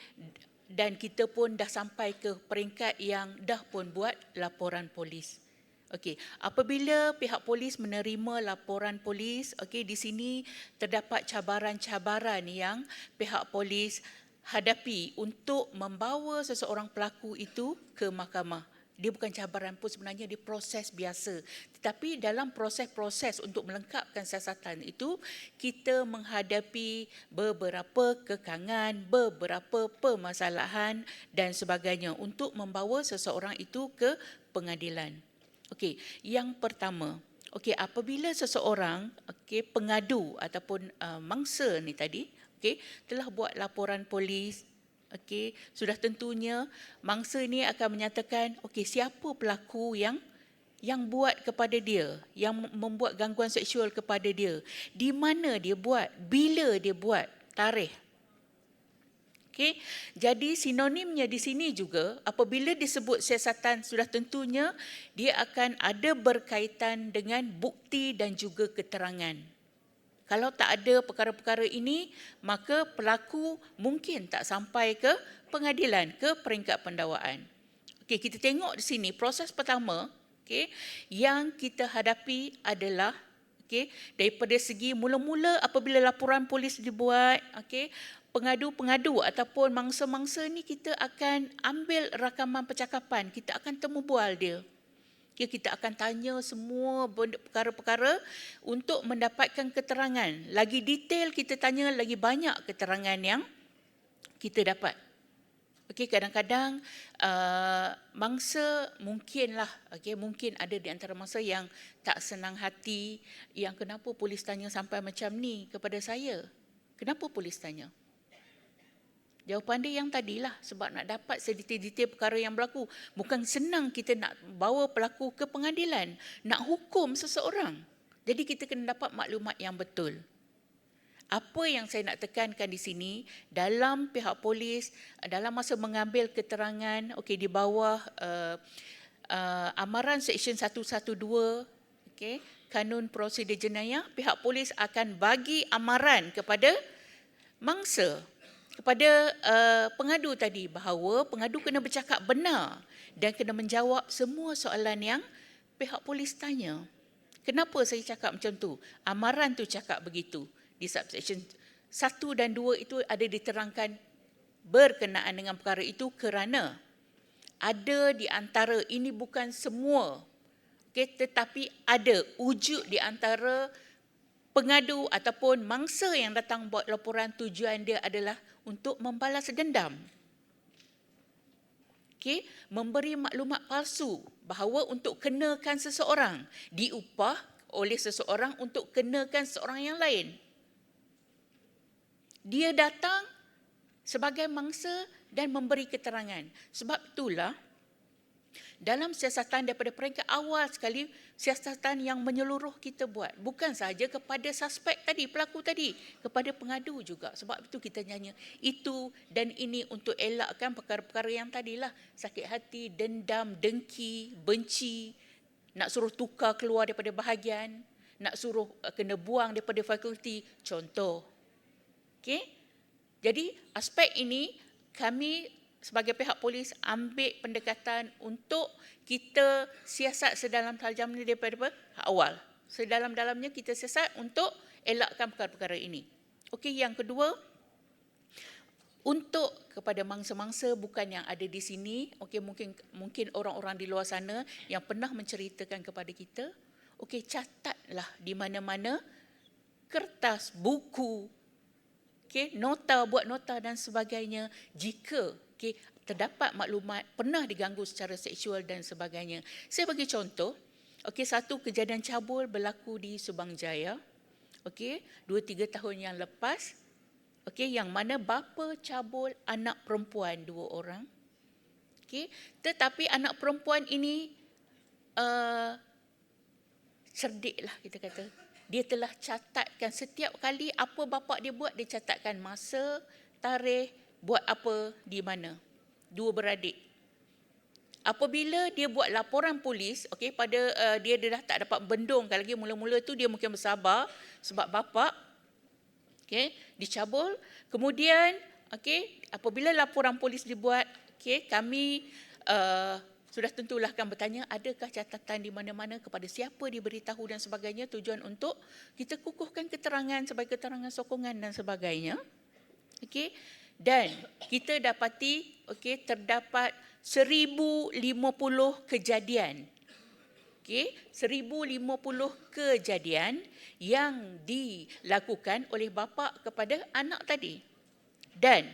dan kita pun dah sampai ke peringkat yang dah pun buat laporan polis. Okey, apabila pihak polis menerima laporan polis, okey, di sini terdapat cabaran-cabaran yang pihak polis hadapi untuk membawa seseorang pelaku itu ke mahkamah. Dia bukan cabaran pun sebenarnya, dia proses biasa. Tetapi dalam proses-proses untuk melengkapkan siasatan itu, kita menghadapi beberapa kekangan, beberapa permasalahan dan sebagainya untuk membawa seseorang itu ke pengadilan. Okey, yang pertama, okey, apabila seseorang, okey, pengadu ataupun mangsa ni tadi, okey, telah buat laporan polis, okey, sudah tentunya mangsa ni akan menyatakan, okey, siapa pelaku yang buat kepada dia, yang membuat gangguan seksual kepada dia, di mana dia buat, bila dia buat, tarikh. Okey, jadi sinonimnya di sini juga apabila disebut siasatan sudah tentunya dia akan ada berkaitan dengan bukti dan juga keterangan. Kalau tak ada perkara-perkara ini, maka pelaku mungkin tak sampai ke pengadilan, ke peringkat pendakwaan. Okey, kita tengok di sini proses pertama, okey, yang kita hadapi adalah okey, daripada segi mula-mula apabila laporan polis dibuat, okey, pengadu-pengadu ataupun mangsa-mangsa ni kita akan ambil rakaman percakapan, kita akan temu bual dia. Okay, kita akan tanya semua perkara-perkara untuk mendapatkan keterangan. Lagi detail kita tanya, lagi banyak keterangan yang kita dapat. Okey, kadang-kadang mangsa mungkinlah, okey, mungkin ada di antara mangsa yang tak senang hati, yang kenapa polis tanya sampai macam ni kepada saya? Kenapa polis tanya? Jawapan dia yang tadilah, sebab nak dapat sedetail-detail perkara yang berlaku. Bukan senang kita nak bawa pelaku ke pengadilan, nak hukum seseorang. Jadi kita kena dapat maklumat yang betul. Apa yang saya nak tekankan di sini, dalam pihak polis, dalam masa mengambil keterangan, okey, di bawah amaran Seksyen 112, okey, Kanun Prosedur Jenayah, pihak polis akan bagi amaran kepada mangsa, kepada pengadu tadi, bahawa pengadu kena bercakap benar dan kena menjawab semua soalan yang pihak polis tanya. Kenapa saya cakap macam tu? Amaran tu cakap begitu. Di subsection 1 dan 2 itu ada diterangkan berkenaan dengan perkara itu kerana ada di antara, ini bukan semua, okay, tetapi ada wujud di antara pengadu ataupun mangsa yang datang buat laporan, tujuan dia adalah untuk membalas dendam. Okay, memberi maklumat palsu bahawa untuk kenakan seseorang, diupah oleh seseorang untuk kenakan seseorang yang lain. Dia datang sebagai mangsa dan memberi keterangan. Sebab itulah dalam siasatan daripada peringkat awal sekali, siasatan yang menyeluruh kita buat. Bukan sahaja kepada suspek tadi, pelaku tadi, kepada pengadu juga. Sebab itu kita nyanyi itu dan ini untuk elakkan perkara-perkara yang tadilah. Sakit hati, dendam, dengki, benci, nak suruh tukar keluar daripada bahagian, nak suruh kena buang daripada fakulti. Contoh. Okey? Jadi aspek ini kami sebagai pihak polis ambil pendekatan untuk kita siasat sedalam-dalamnya daripada awal. Sedalam-dalamnya kita siasat untuk elakkan perkara-perkara ini. Okey, yang kedua, untuk kepada mangsa-mangsa bukan yang ada di sini, okey, mungkin orang-orang di luar sana yang pernah menceritakan kepada kita, okey, catatlah di mana-mana kertas, buku, okey, nota, buat nota dan sebagainya. Jika okey, terdapat maklumat pernah diganggu secara seksual dan sebagainya. Saya bagi contoh, okey, satu kejadian cabul berlaku di Subang Jaya, okey, 2-3 tahun yang lepas, okey, yang mana bapa cabul anak perempuan 2 orang. Okey, tetapi anak perempuan ini cerdik lah kita kata. Dia telah catatkan setiap kali apa bapa dia buat, dia catatkan masa, tarikh, buat apa, di mana. 2 beradik. Apabila dia buat laporan polis, okey, pada dia dah tak dapat bendung, kalau lagi mula-mula tu dia mungkin bersabar sebab bapa okey dicabul. Kemudian okey, apabila laporan polis dibuat, okey, kami sudah tentulah akan bertanya adakah catatan di mana-mana, kepada siapa diberitahu dan sebagainya, tujuan untuk kita kukuhkan keterangan sebagai keterangan sokongan dan sebagainya. Okey, dan kita dapati okey terdapat 1050 kejadian. Okey, 1050 kejadian yang dilakukan oleh bapa kepada anak tadi. Dan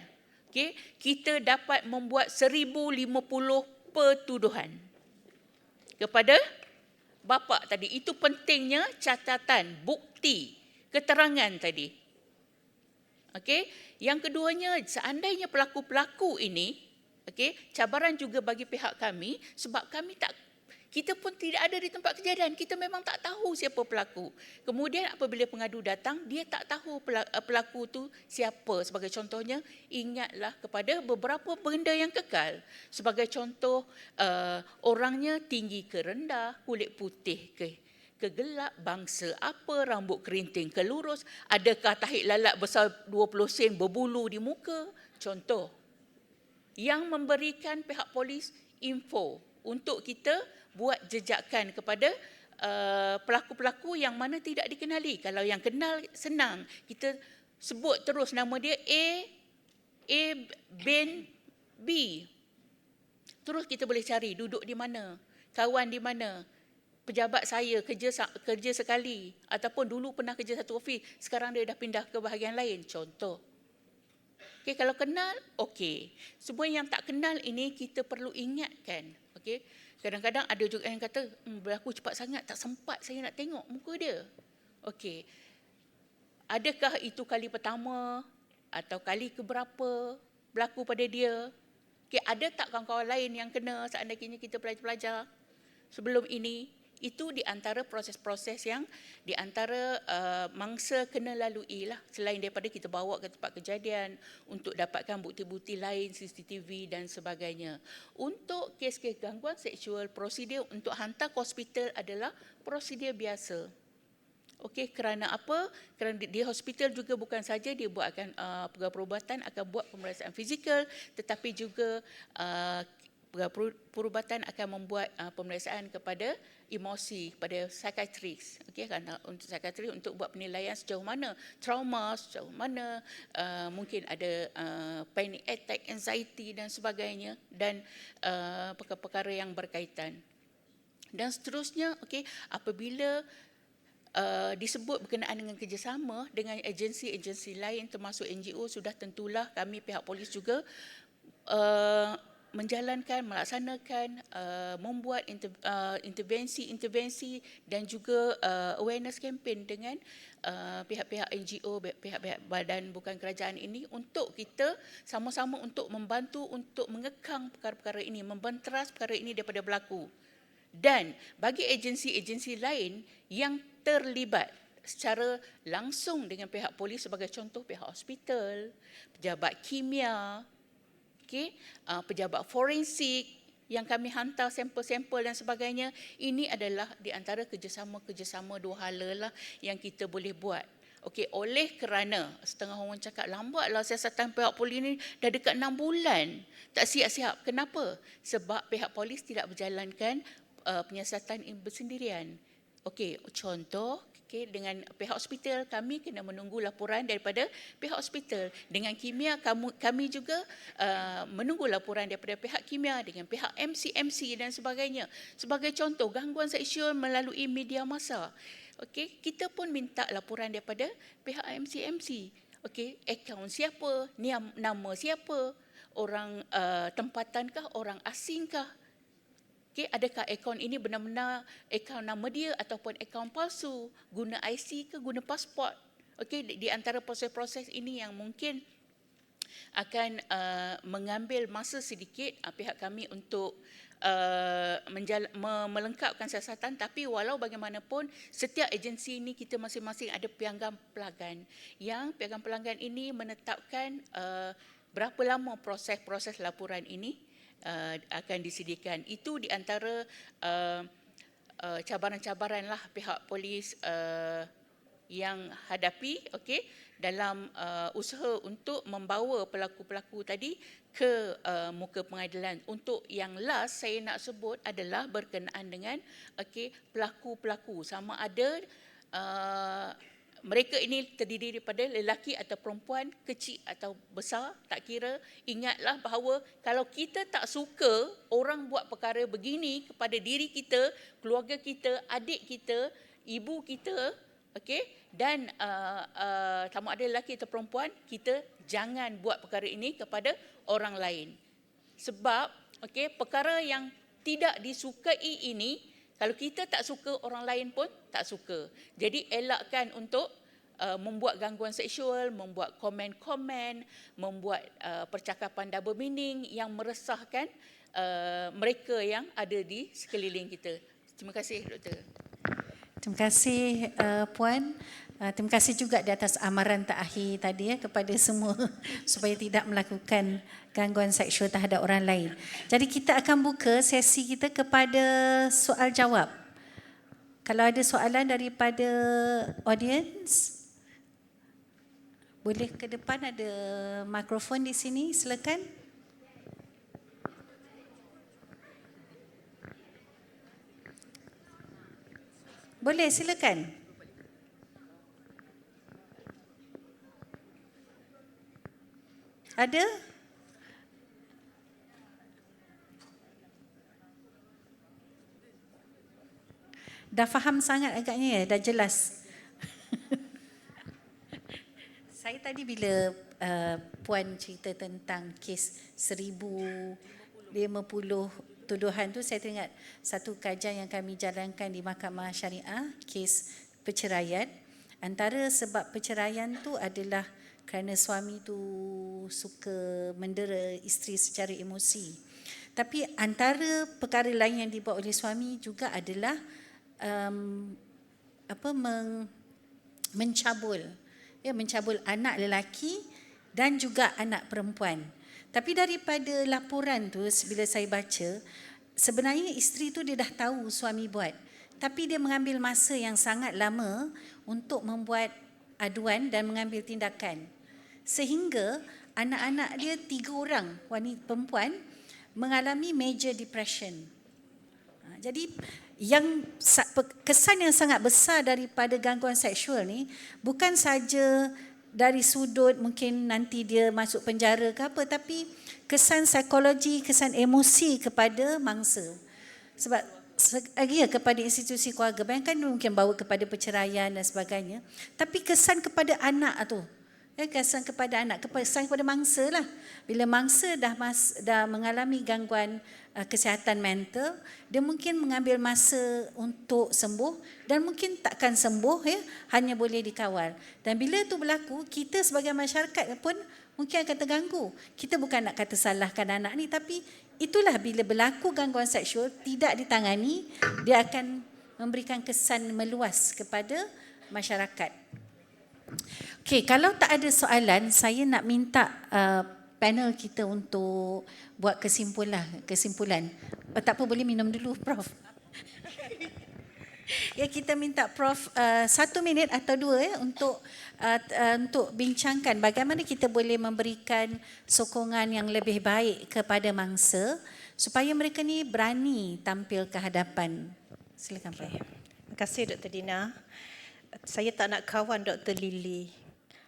okey, kita dapat membuat 1050 pertuduhan kepada bapa tadi. Itu pentingnya catatan, bukti, keterangan tadi. Okey, yang keduanya, seandainya pelaku-pelaku ini, okey, cabaran juga bagi pihak kami sebab kita pun tidak ada di tempat kejadian. Kita memang tak tahu siapa pelaku. Kemudian apabila pengadu datang, dia tak tahu pelaku tu siapa. Sebagai contohnya, ingatlah kepada beberapa benda yang kekal. Sebagai contoh, orangnya tinggi ke rendah, kulit putih ke gelap, bangsa apa, rambut kerinting ke lurus, adakah tahi lalat besar 20 sen berbulu di muka. Contoh yang memberikan pihak polis info untuk kita buat jejakan kepada pelaku-pelaku yang mana tidak dikenali. Kalau yang kenal senang, kita sebut terus nama dia A bin B. Terus kita boleh cari duduk di mana, kawan di mana, pejabat saya kerja sekali ataupun dulu pernah kerja satu ofis, sekarang dia dah pindah ke bahagian lain. Contoh. Okey, kalau kenal, okey. Semua yang tak kenal ini kita perlu ingatkan. Okey. Kadang-kadang ada juga yang kata, berlaku cepat sangat, tak sempat saya nak tengok muka dia. Okey. Adakah itu kali pertama atau kali keberapa berlaku pada dia? Okey, ada tak kawan-kawan lain yang kena seandainya kita pelajar-pelajar sebelum ini? Itu di antara proses-proses yang di antara mangsa kena lalui lah, selain daripada kita bawa ke tempat kejadian untuk dapatkan bukti-bukti lain, CCTV dan sebagainya. Untuk kes-kes gangguan seksual, prosedur untuk hantar ke hospital adalah prosedur biasa. Okey, kerana apa? Kerana di hospital juga bukan saja dia buatkan pegawai perubatan akan buat pemeriksaan fizikal, tetapi juga perubatan akan membuat pemeriksaan kepada emosi, kepada psikiatris. Okey, kan, untuk psikiatris untuk buat penilaian sejauh mana trauma, sejauh mana mungkin ada panic attack, anxiety dan sebagainya, dan perkara-perkara yang berkaitan. Dan seterusnya, okey, apabila disebut berkenaan dengan kerjasama dengan agensi-agensi lain termasuk NGO, sudah tentulah kami pihak polis juga menjalankan, melaksanakan, membuat intervensi dan juga awareness campaign dengan pihak-pihak NGO, pihak-pihak badan bukan kerajaan ini, untuk kita sama-sama untuk membantu untuk mengekang perkara-perkara ini, membenteras perkara ini daripada berlaku. Dan bagi agensi-agensi lain yang terlibat secara langsung dengan pihak polis, sebagai contoh pihak hospital, pejabat kimia, okay, pejabat forensik yang kami hantar sampel-sampel dan sebagainya, ini adalah di antara kerjasama dua hala lah yang kita boleh buat. Okey, oleh kerana setengah orang cakap lambatlah siasatan pihak polis ni, dah dekat 6 bulan tak siap-siap. Kenapa? Sebab pihak polis tidak berjalankan penyiasatan bersendirian. Okey, contoh, okay, dengan pihak hospital kami kena menunggu laporan daripada pihak hospital. Dengan kimia kami juga menunggu laporan daripada pihak kimia, dengan pihak MC dan sebagainya. Sebagai contoh, gangguan seksual melalui media massa. Okey, kita pun minta laporan daripada pihak MC. Okey, akaun siapa, nama siapa. orang tempatankah, orang asingkah? Okay, adakah akaun ini benar-benar akaun nama dia ataupun akaun palsu, guna IC ke guna pasport? Okay, di antara proses-proses ini yang mungkin akan mengambil masa sedikit pihak kami untuk melengkapkan siasatan, tapi walau bagaimanapun setiap agensi ini kita masing-masing ada piagam pelanggan, yang piagam pelanggan ini menetapkan berapa lama proses laporan ini akan disediakan. Itu di antara cabaran-cabaran lah pihak polis yang hadapi, okey, dalam usaha untuk membawa pelaku-pelaku tadi ke muka pengadilan. Untuk yang last saya nak sebut adalah berkenaan dengan pelaku-pelaku, sama ada mereka ini terdiri daripada lelaki atau perempuan, kecil atau besar, tak kira. Ingatlah bahawa kalau kita tak suka orang buat perkara begini kepada diri kita, keluarga kita, adik kita, ibu kita, dan sama ada lelaki atau perempuan, kita jangan buat perkara ini kepada orang lain. Sebab perkara yang tidak disukai ini, kalau kita tak suka, orang lain pun tak suka. Jadi elakkan untuk membuat gangguan seksual, membuat komen-komen, membuat percakapan double meaning yang meresahkan mereka yang ada di sekeliling kita. Terima kasih, Doktor. Terima kasih Puan. Terima kasih juga di atas amaran terakhir tadi kepada semua supaya tidak melakukan gangguan seksual terhadap orang lain. Jadi kita akan buka sesi kita kepada soal jawab. Kalau ada soalan daripada audience, boleh ke depan, ada mikrofon di sini, silakan. Boleh, silakan. Ada? Dah faham sangat agaknya ya, dah jelas. Saya tadi bila Puan cerita tentang kes 1050 tuduhan tu, saya teringat satu kajian yang kami jalankan di Mahkamah Syariah, kes perceraian. Antara sebab perceraian tu adalah kerana suami tu suka mendera isteri secara emosi. Tapi antara perkara lain yang dibuat oleh suami juga adalah mencabul anak lelaki dan juga anak perempuan. Tapi daripada laporan tu, bila saya baca, sebenarnya isteri tu dia dah tahu suami buat, tapi dia mengambil masa yang sangat lama untuk membuat aduan dan mengambil tindakan, sehingga anak-anak dia 3 orang wanita perempuan mengalami major depression. Jadi yang kesan yang sangat besar daripada gangguan seksual ni bukan saja dari sudut mungkin nanti dia masuk penjara ke apa, tapi kesan psikologi, kesan emosi kepada mangsa. Sebab kepada institusi keluarga, bayangkan mungkin bawa kepada perceraian dan sebagainya, tapi kesan kepada anak tu, kesan kepada anak, kesan kepada mangsa lah. Bila mangsa dah mengalami gangguan kesihatan mental, dia mungkin mengambil masa untuk sembuh dan mungkin takkan sembuh, hanya boleh dikawal. Dan bila itu berlaku, kita sebagai masyarakat pun mungkin akan terganggu. Kita bukan nak kata salahkan anak ni, tapi itulah bila berlaku gangguan seksual tidak ditangani, dia akan memberikan kesan meluas kepada masyarakat. Okey, kalau tak ada soalan, saya nak minta panel kita untuk buat kesimpulan. Tak apa, boleh minum dulu, Prof. Kita minta Prof 1 minit atau 2 untuk bincangkan bagaimana kita boleh memberikan sokongan yang lebih baik kepada mangsa supaya mereka ni berani tampil ke hadapan. Silakan, Prof. Terima kasih Dr. Dina. Saya tak nak kawan Dr. Lily.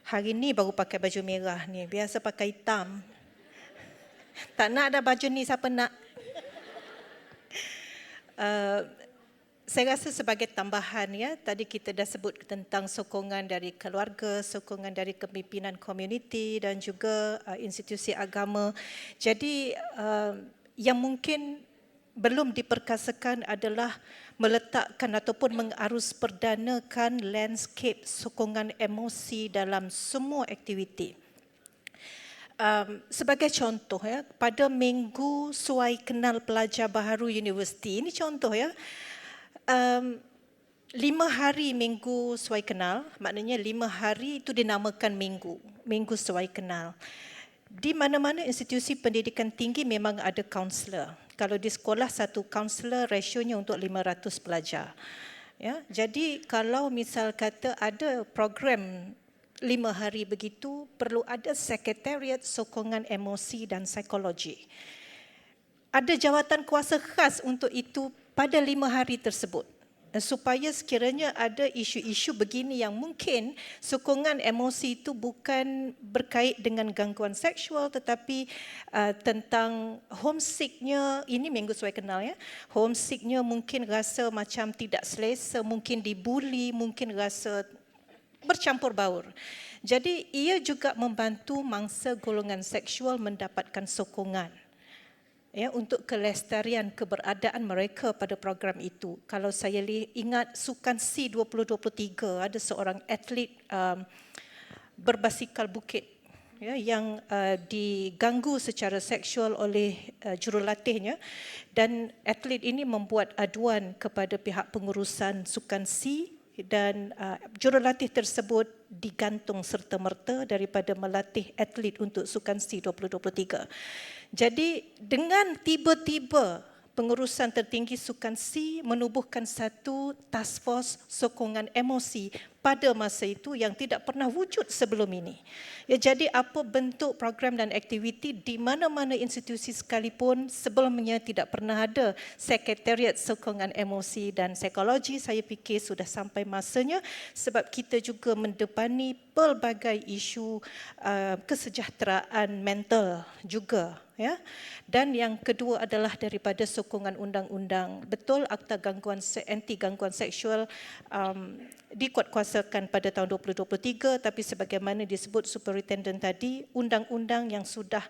Hari ni baru pakai baju merah ni. Biasa pakai hitam. Tak nak ada baju ni, siapa nak? saya rasa sebagai tambahan ya, tadi kita dah sebut tentang sokongan dari keluarga, sokongan dari kepimpinan komuniti dan juga institusi agama. Jadi yang mungkin belum diperkasakan adalah meletakkan ataupun mengarus perdanakan landscape sokongan emosi dalam semua aktiviti. Sebagai contoh ya, pada Minggu Suai Kenal Pelajar Baharu Universiti, ini contoh ya, 5 hari Minggu Suai Kenal, maknanya 5 hari itu dinamakan Minggu Suai Kenal. Di mana-mana institusi pendidikan tinggi memang ada kaunselor. Kalau di sekolah satu kaunselor rasionya untuk 500 pelajar. Ya, jadi kalau misal kata ada program 5 hari begitu, perlu ada sekretariat sokongan emosi dan psikologi. Ada jawatan kuasa khas untuk itu pada 5 hari tersebut. Supaya sekiranya ada isu-isu begini yang mungkin sokongan emosi itu bukan berkait dengan gangguan seksual tetapi tentang homesicknya, ini Minggu Suai Kenal ya, homesicknya mungkin rasa macam tidak selesa, mungkin dibuli, mungkin rasa bercampur baur. Jadi ia juga membantu mangsa golongan seksual mendapatkan sokongan ya, untuk kelestarian keberadaan mereka pada program itu. Kalau saya ingat Sukan C 2023, ada seorang atlet berbasikal bukit ya, yang diganggu secara seksual oleh jurulatihnya, dan atlet ini membuat aduan kepada pihak pengurusan Sukan C dan jurulatih tersebut digantung serta-merta daripada melatih atlet untuk Sukan C 2023. Jadi dengan tiba-tiba pengurusan tertinggi Sukan C menubuhkan satu task force sokongan emosi pada masa itu yang tidak pernah wujud sebelum ini. Ya, jadi apa bentuk program dan aktiviti di mana-mana institusi sekalipun sebelumnya tidak pernah ada sekretariat sokongan emosi dan psikologi. Saya fikir sudah sampai masanya sebab kita juga mendepani pelbagai isu kesejahteraan mental juga. Ya. Dan yang kedua adalah daripada sokongan undang-undang. Betul Akta Anti Gangguan Seksual dikuatkuasakan pada tahun 2023, tapi sebagaimana disebut Superintendent tadi, undang-undang yang sudah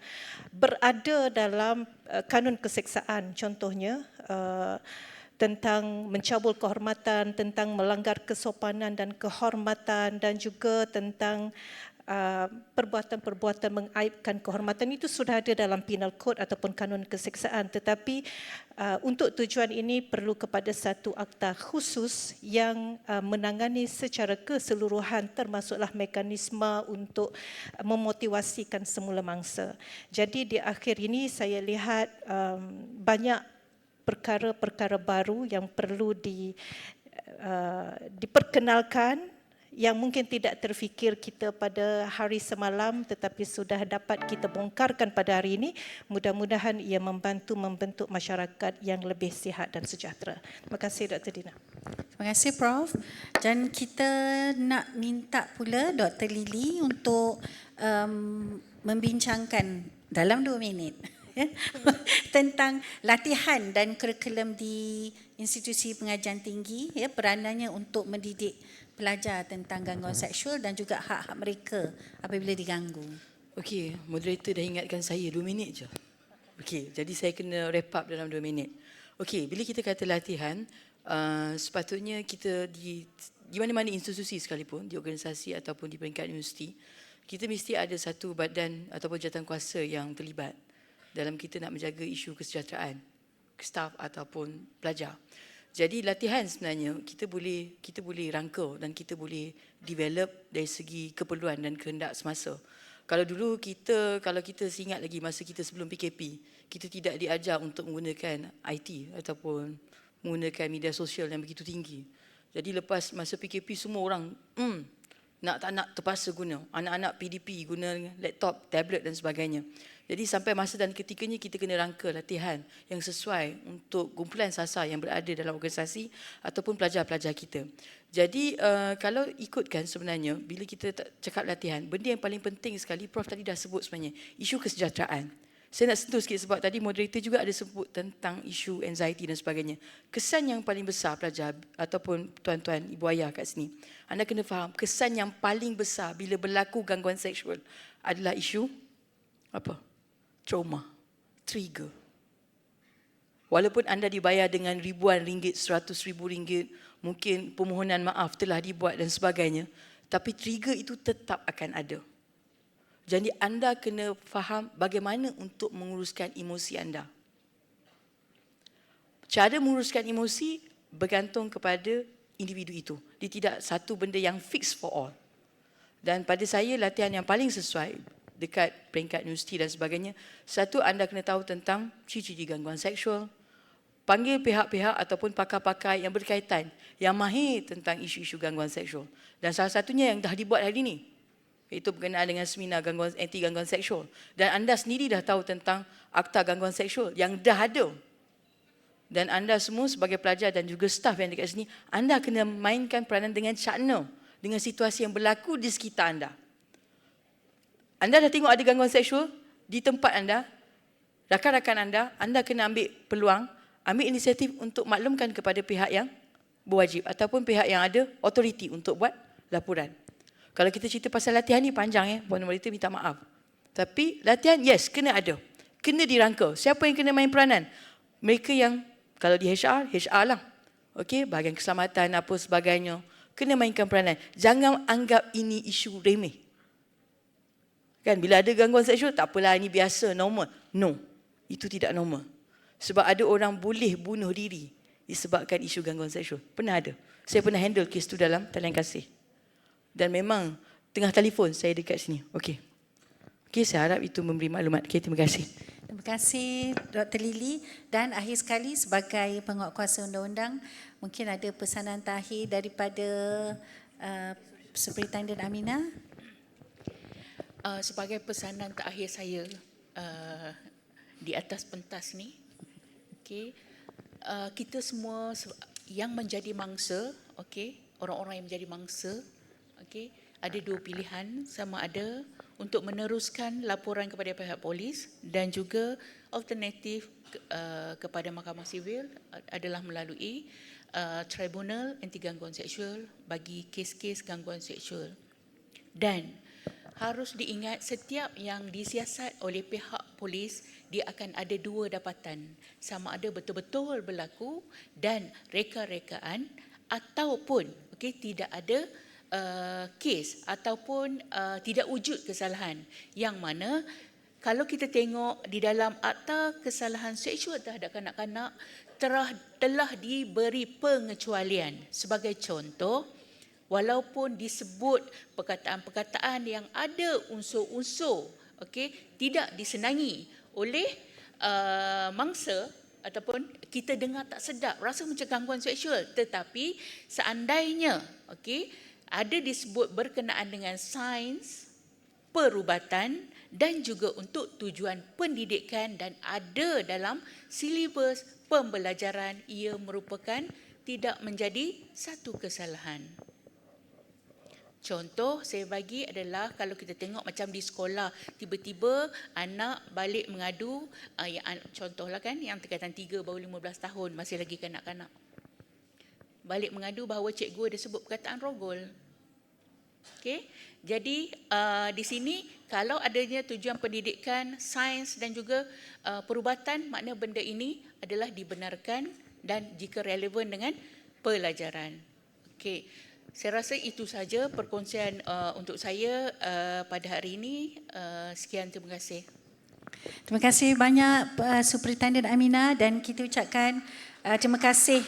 berada dalam kanun keseksaan, contohnya tentang mencabul kehormatan, tentang melanggar kesopanan dan kehormatan, dan juga tentang perbuatan-perbuatan mengaibkan kehormatan, itu sudah ada dalam penal code ataupun kanun keseksaan, tetapi untuk tujuan ini perlu kepada satu akta khusus yang menangani secara keseluruhan, termasuklah mekanisme untuk memotivasikan semula mangsa. Jadi di akhir ini saya lihat banyak perkara-perkara baru yang perlu diperkenalkan, yang mungkin tidak terfikir kita pada hari semalam tetapi sudah dapat kita bongkarkan pada hari ini. Mudah-mudahan ia membantu membentuk masyarakat yang lebih sihat dan sejahtera. Terima kasih Dr. Dina. Terima kasih Prof. Dan kita nak minta pula Dr. Lily untuk membincangkan dalam 2 minit tentang latihan dan kurikulum di institusi pengajian tinggi, ya, peranannya untuk mendidik pelajar tentang gangguan seksual dan juga hak-hak mereka apabila diganggu. Okey, moderator dah ingatkan saya 2 minit je. Okey, jadi saya kena wrap up dalam 2 minit. Okey, bila kita kata latihan, sepatutnya kita di mana-mana institusi sekalipun, di organisasi ataupun di peringkat universiti, kita mesti ada satu badan ataupun jawatankuasa yang terlibat dalam kita nak menjaga isu kesejahteraan staf ataupun pelajar. Jadi latihan sebenarnya kita boleh rangka dan kita boleh develop dari segi keperluan dan kehendak semasa. Kalau dulu kalau kita ingat lagi masa kita sebelum PKP, kita tidak diajar untuk menggunakan IT ataupun menggunakan media sosial yang begitu tinggi. Jadi lepas masa PKP semua orang nak tak nak terpaksa guna. Anak-anak PDP guna laptop, tablet dan sebagainya. Jadi sampai masa dan ketikanya kita kena rangka latihan yang sesuai untuk kumpulan sasar yang berada dalam organisasi ataupun pelajar-pelajar kita. Jadi kalau ikutkan sebenarnya bila kita cakap latihan, benda yang paling penting sekali Prof tadi dah sebut sebenarnya, isu kesejahteraan. Saya nak sentuh sikit sebab tadi moderator juga ada sebut tentang isu anxiety dan sebagainya. Kesan yang paling besar pelajar ataupun tuan-tuan, ibu ayah kat sini, anda kena faham kesan yang paling besar bila berlaku gangguan seksual adalah isu apa? Trauma, trigger. Walaupun anda dibayar dengan ribuan ringgit, 100,000 ringgit, mungkin permohonan maaf telah dibuat dan sebagainya, tapi trigger itu tetap akan ada. Jadi anda kena faham bagaimana untuk menguruskan emosi anda. Cara menguruskan emosi bergantung kepada individu itu. Dia tidak satu benda yang fix for all. Dan pada saya latihan yang paling sesuai dekat peringkat universiti dan sebagainya, satu, anda kena tahu tentang ciri-ciri gangguan seksual. Panggil pihak-pihak ataupun pakar-pakar yang berkaitan, yang mahir tentang isu-isu gangguan seksual. Dan salah satunya yang dah dibuat hari ini, iaitu berkenaan dengan seminar gangguan anti gangguan seksual. Dan anda sendiri dah tahu tentang akta gangguan seksual yang dah ada. Dan anda semua sebagai pelajar dan juga staf yang dekat sini, anda kena mainkan peranan dengan cakna dengan situasi yang berlaku di sekitar anda. Anda dah tengok ada gangguan seksual di tempat anda, rakan-rakan anda kena ambil peluang, ambil inisiatif untuk maklumkan kepada pihak yang berwajib ataupun pihak yang ada autoriti untuk buat laporan. Kalau kita cerita pasal latihan ni panjang Puan Moderator minta maaf. Tapi latihan yes, kena ada. Kena dirangka. Siapa yang kena main peranan? Mereka yang kalau di HR lah. Okey, bahagian keselamatan apa sebagainya. Kena mainkan peranan. Jangan anggap ini isu remeh. Kan bila ada gangguan seksual tak apalah ini biasa, normal. No. Itu tidak normal. Sebab ada orang boleh bunuh diri disebabkan isu gangguan seksual. Pernah ada. Saya pernah handle kes tu dalam talian kasih. Dan memang tengah telefon saya dekat sini. Okey. Okey, saya harap itu memberi maklumat. Okey, terima kasih. Terima kasih Dr. Lily. Dan akhir sekali sebagai penguatkuasa undang-undang, mungkin ada pesanan terakhir daripada Superintendent Aminah. Sebagai pesanan terakhir saya di atas pentas ni, okay, kita semua yang menjadi mangsa, okay, orang-orang yang menjadi mangsa, okay, ada dua pilihan, sama ada untuk meneruskan laporan kepada pihak polis dan juga alternatif kepada Mahkamah Sivil adalah melalui Tribunal Anti Gangguan Seksual bagi kes-kes gangguan seksual. Dan harus diingat setiap yang disiasat oleh pihak polis, dia akan ada dua dapatan. Sama ada betul-betul berlaku dan reka-rekaan ataupun okay, tidak ada kes ataupun tidak wujud kesalahan. Yang mana kalau kita tengok di dalam akta kesalahan seksual terhadap kanak-kanak telah diberi pengecualian. Sebagai contoh, walaupun disebut perkataan-perkataan yang ada unsur-unsur okay, tidak disenangi oleh mangsa ataupun kita dengar tak sedap, rasa macam gangguan seksual, tetapi seandainya okay, ada disebut berkenaan dengan sains, perubatan dan juga untuk tujuan pendidikan dan ada dalam silibus pembelajaran, ia merupakan tidak menjadi satu kesalahan. Contoh saya bagi adalah kalau kita tengok macam di sekolah, tiba-tiba anak balik mengadu, contohlah kan yang tingkatan 3 baru 15 tahun, masih lagi kanak-kanak. Balik mengadu bahawa cikgu ada sebut perkataan rogol. Okay? Jadi di sini kalau adanya tujuan pendidikan, sains dan juga perubatan, makna benda ini adalah dibenarkan dan jika relevan dengan pelajaran. Okay. Saya rasa itu saja perkongsian untuk saya pada hari ini. Sekian, terima kasih. Terima kasih banyak Superintendent Aminah dan kita ucapkan terima kasih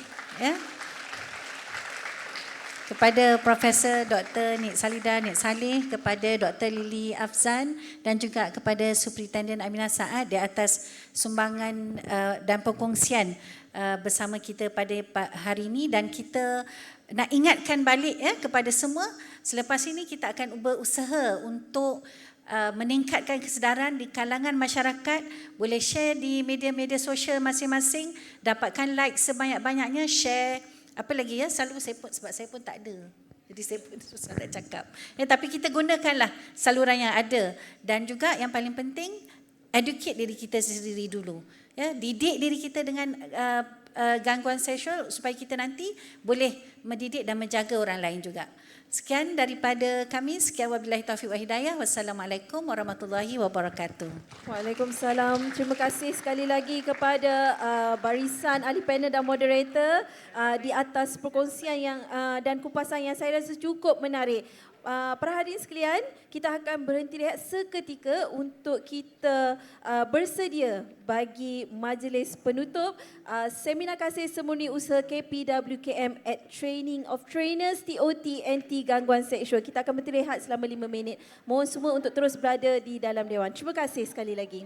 kepada Profesor Dr. Nik Salida Nik Saleh, kepada Dr. Lily Afzan dan juga kepada Superintendent Aminah Saad di atas sumbangan dan perkongsian bersama kita pada hari ini. Dan kita nak ingatkan balik kepada semua, selepas ini kita akan berusaha untuk meningkatkan kesedaran di kalangan masyarakat. Boleh share di media-media sosial masing-masing, dapatkan like sebanyak-banyaknya, share. Apa lagi selalu saya pun, sebab saya pun tak ada, jadi saya pun susah nak cakap. Tapi kita gunakanlah saluran yang ada. Dan juga yang paling penting, educate diri kita sendiri dulu. Ya, didik diri kita dengan gangguan seksual supaya kita nanti boleh mendidik dan menjaga orang lain juga. Sekian daripada kami. Sekian wabillahi taufiq wa hidayah. Wassalamualaikum warahmatullahi wabarakatuh. Waalaikumsalam. Terima kasih sekali lagi kepada barisan ahli panel dan moderator di atas perkongsian yang dan kupasan yang saya rasa cukup menarik. Para hadirin sekalian, kita akan berhenti rehat seketika untuk kita bersedia bagi majlis penutup seminar kasih semurni usaha KPWKM at Training of Trainers TOT Anti Gangguan Seksual. Kita akan berhenti rehat selama 5 minit. Mohon semua untuk terus berada di dalam dewan. Terima kasih sekali lagi.